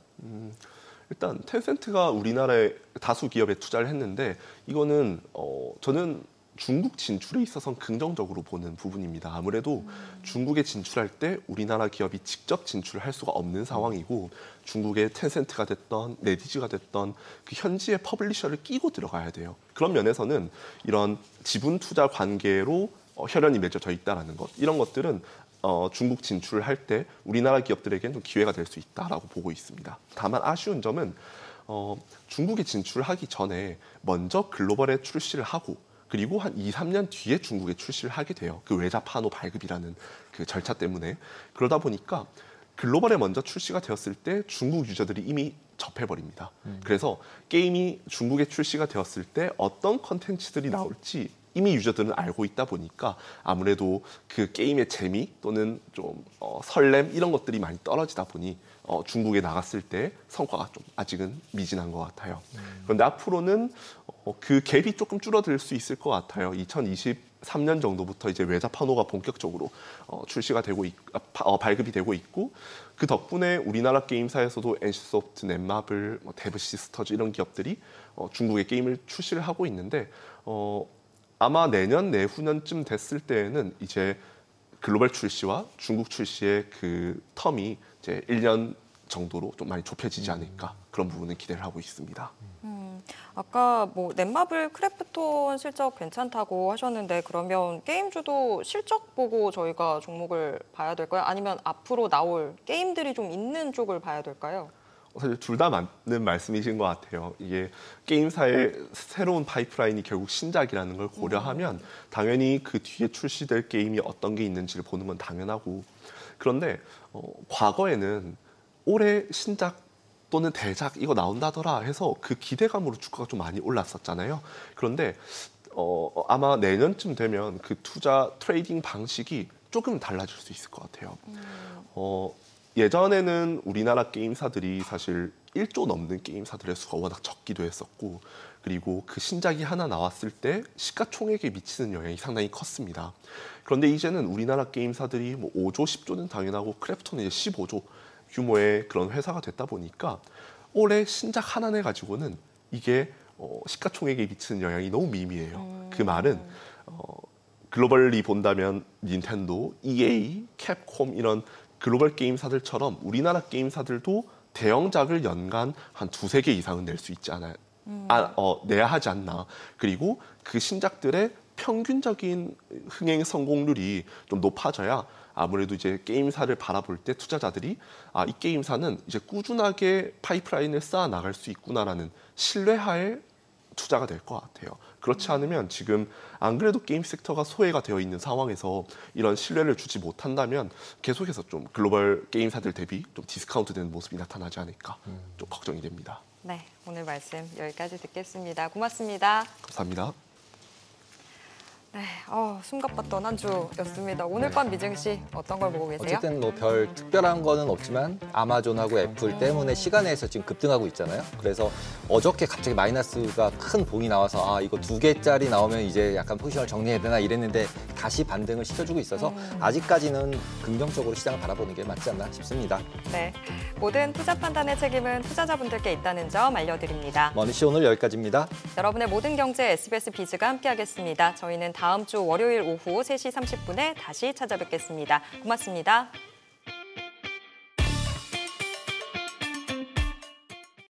F: 일단 텐센트가 우리나라의 다수 기업에 투자를 했는데 이거는 저는 중국 진출에 있어서는 긍정적으로 보는 부분입니다. 아무래도 중국에 진출할 때 우리나라 기업이 직접 진출할 수가 없는 상황이고 중국의 텐센트가 됐던 네디즈가 됐던 그 현지의 퍼블리셔를 끼고 들어가야 돼요. 그런 면에서는 이런 지분 투자 관계로 혈연이 맺어져 있다는 것 이런 것들은 중국 진출을 할 때 우리나라 기업들에게는 좀 기회가 될 수 있다라고 보고 있습니다. 다만 아쉬운 점은 중국에 진출을 하기 전에 먼저 글로벌에 출시를 하고 그리고 한 2, 3년 뒤에 중국에 출시를 하게 돼요. 그 외자판호 발급이라는 그 절차 때문에. 그러다 보니까 글로벌에 먼저 출시가 되었을 때 중국 유저들이 이미 접해버립니다. 그래서 게임이 중국에 출시가 되었을 때 어떤 컨텐츠들이 나올지 이미 유저들은 알고 있다 보니까 아무래도 그 게임의 재미 또는 좀 설렘 이런 것들이 많이 떨어지다 보니 중국에 나갔을 때 성과가 좀 아직은 미진한 것 같아요. 그런데 앞으로는 그 갭이 조금 줄어들 수 있을 것 같아요. 2023년 정도부터 이제 외자 판호가 본격적으로 출시가 되고 발급이 되고 있고 그 덕분에 우리나라 게임사에서도 NC소프트, 넷마블, 데브 시스터즈 이런 기업들이 중국의 게임을 출시를 하고 있는데 아마 내년 내후년쯤 됐을 때에는 이제 글로벌 출시와 중국 출시의 그 텀이 이제 1년 정도로 좀 많이 좁혀지지 않을까 그런 부분은 기대를 하고 있습니다.
A: 아까 뭐 넷마블 크래프톤 실적 괜찮다고 하셨는데 그러면 게임주도 실적 보고 저희가 종목을 봐야 될까요? 아니면 앞으로 나올 게임들이 좀 있는 쪽을 봐야 될까요?
F: 사실 둘 다 맞는 말씀이신 것 같아요. 이게 게임사의 새로운 파이프라인이 결국 신작이라는 걸 고려하면 당연히 그 뒤에 출시될 게임이 어떤 게 있는지를 보는 건 당연하고 그런데 과거에는 올해 신작 또는 대작 이거 나온다더라 해서 그 기대감으로 주가가 좀 많이 올랐었잖아요. 그런데 아마 내년쯤 되면 그 투자 트레이딩 방식이 조금 달라질 수 있을 것 같아요. 예전에는 우리나라 게임사들이 사실 1조 넘는 게임사들의 수가 워낙 적기도 했었고 그리고 그 신작이 하나 나왔을 때 시가총액에 미치는 영향이 상당히 컸습니다. 그런데 이제는 우리나라 게임사들이 뭐 5조, 10조는 당연하고 크래프톤은 이제 15조 규모의 그런 회사가 됐다 보니까 올해 신작 하나 내 가지고는 이게 시가총액에 미치는 영향이 너무 미미해요. 그 말은 글로벌리 본다면 닌텐도, EA, 캡콤 이런 글로벌 게임사들처럼 우리나라 게임사들도 대형작을 연간 한 2-3개 이상은 낼 수 있지 않아요. 내야 하지 않나. 그리고 그 신작들의 평균적인 흥행 성공률이 좀 높아져야 아무래도 이제 게임사를 바라볼 때 투자자들이 이 게임사는 이제 꾸준하게 파이프라인을 쌓아 나갈 수 있구나라는 신뢰하에 투자가 될 것 같아요. 그렇지 않으면 지금 안 그래도 게임 섹터가 소외가 되어 있는 상황에서 이런 신뢰를 주지 못한다면 계속해서 좀 글로벌 게임사들 대비 좀 디스카운트되는 모습이 나타나지 않을까 좀 걱정이 됩니다.
A: 네, 오늘 말씀 여기까지 듣겠습니다. 고맙습니다.
F: 감사합니다.
A: 네, 숨가빴던 한 주였습니다. 오늘 밤 미증 씨 어떤 걸 보고 계세요?
B: 어쨌든 뭐 별 특별한 거는 없지만 아마존하고 애플 때문에 시간에서 지금 급등하고 있잖아요. 그래서 어저께 갑자기 마이너스가 큰 봉이 나와서 이거 2개짜리 나오면 이제 약간 포지션을 정리해야 되나 이랬는데 다시 반등을 시켜주고 있어서 아직까지는 긍정적으로 시장을 바라보는 게 맞지 않나 싶습니다.
A: 네, 모든 투자 판단의 책임은 투자자분들께 있다는 점 알려드립니다.
B: 머니씨 오늘 여기까지입니다.
A: 여러분의 모든 경제 SBS 비즈가 함께하겠습니다. 저희는 다음 주 월요일 오후 3시 30분에 다시 찾아뵙겠습니다. 고맙습니다.